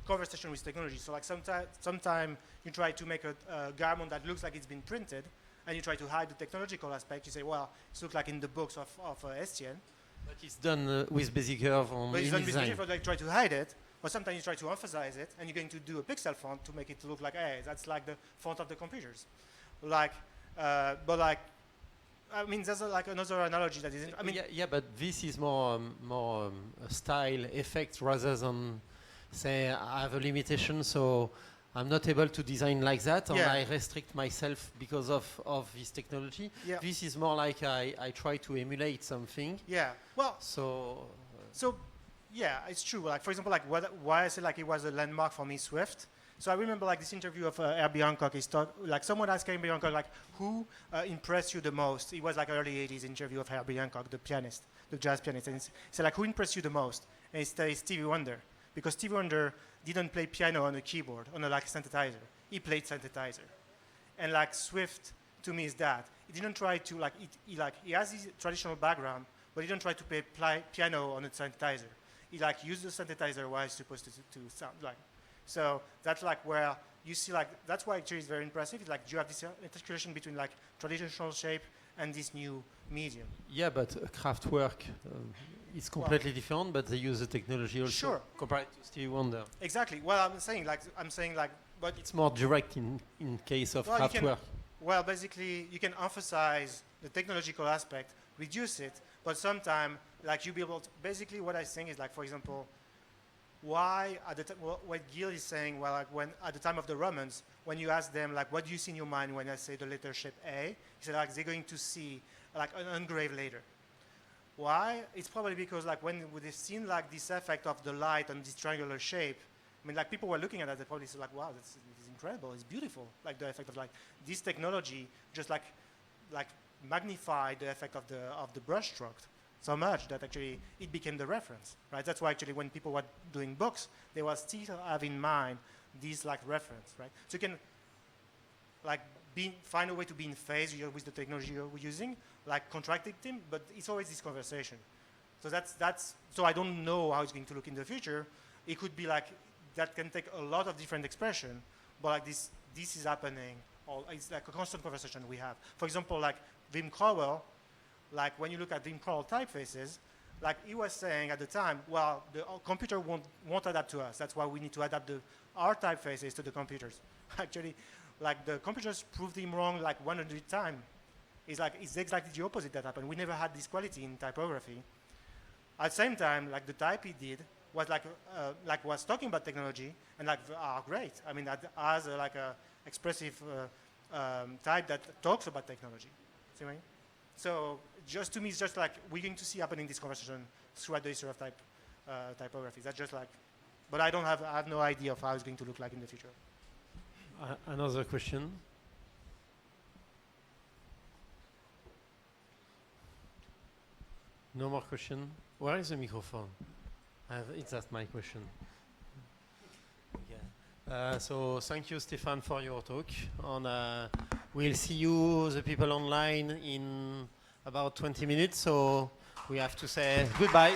conversation with technology. So like sometime you try to make a garment that looks like it's been printed, and you try to hide the technological aspect. You say, well, it looks like in the books of Estienne. But it's done with basic curve on but it's done with design. basic curve, like try to hide it. Or sometimes you try to emphasize it, and you're going to do a pixel font to make it look like, hey, that's like the font of the computers. Like, but like, I mean, there's like another analogy that isn't. I mean, but this is more a style effect rather than say I have a limitation, so I'm not able to design like that, and I restrict myself because of this technology. This is more like I try to emulate something. Well. So. Yeah, it's true. Like for example, like why I say like it was a landmark for me, Swift. So I remember like this interview of Herbie Hancock. Like someone asked Herbie Hancock like, who impressed you the most? It was like early '80s interview of Herbie Hancock, the pianist, the jazz pianist. And he said like, who impressed you the most? And it's Stevie Wonder, because Stevie Wonder didn't play piano on a keyboard, on a like synthesizer. He played synthesizer, and like Swift to me is that he didn't try to like he has his traditional background, but he didn't try to play piano on a synthesizer. He like used the synthesizer while it's supposed to sound like. So that's like where you see like, that's why actually it's very impressive. It's like you have this integration between like traditional shape and this new medium. Yeah, but Kraftwerk is completely different, but they use the technology also compared to Stevie Wonder. Exactly. Well, I'm saying like, but it's more direct in case of Kraftwerk. Well, basically you can emphasize the technological aspect, reduce it, but sometimes like you be able to, basically what I think is like, for example, why at the what Gil is saying, well, like when at the time of the Romans, when you ask them like, what do you see in your mind when I say the letter shape A? He said like they're going to see like an engraved letter. Why? It's probably because like when they've seen like this effect of the light on this triangular shape, I mean like people were looking at that, they probably said like, wow, this is incredible, it's beautiful. Like the effect of like this technology just like magnified the effect of the brush stroke. so much that actually it became the reference, right? That's why actually when people were doing books, they were still have in mind these like reference, right? So you can like find a way to be in phase with the technology you're using, like contradicting, but it's always this conversation. So so I don't know how it's going to look in the future. It could be like, that can take a lot of different expression, but like this is happening, or it's like a constant conversation we have. For example, like Wim Crowell, like when you look at Wim Crowell typefaces, like he was saying at the time, well, the computer won't adapt to us. That's why we need to adapt our typefaces to the computers. Actually, like the computers proved him wrong like 100 times. It's exactly the opposite that happened. We never had this quality in typography. At the same time, like the type he did was was talking about technology and like great. I mean, that has like a expressive type that talks about technology. See what I mean? So just to me, it's just like we're going to see happening this conversation throughout the history of typography. That's just like, but I have no idea of how it's going to look like in the future. Another question. No more question. Where is the microphone? It's that my question. Yeah. So thank you, Stéphane, for your talk. And we'll see you, the people online, in about 20 minutes. So we have to say goodbye.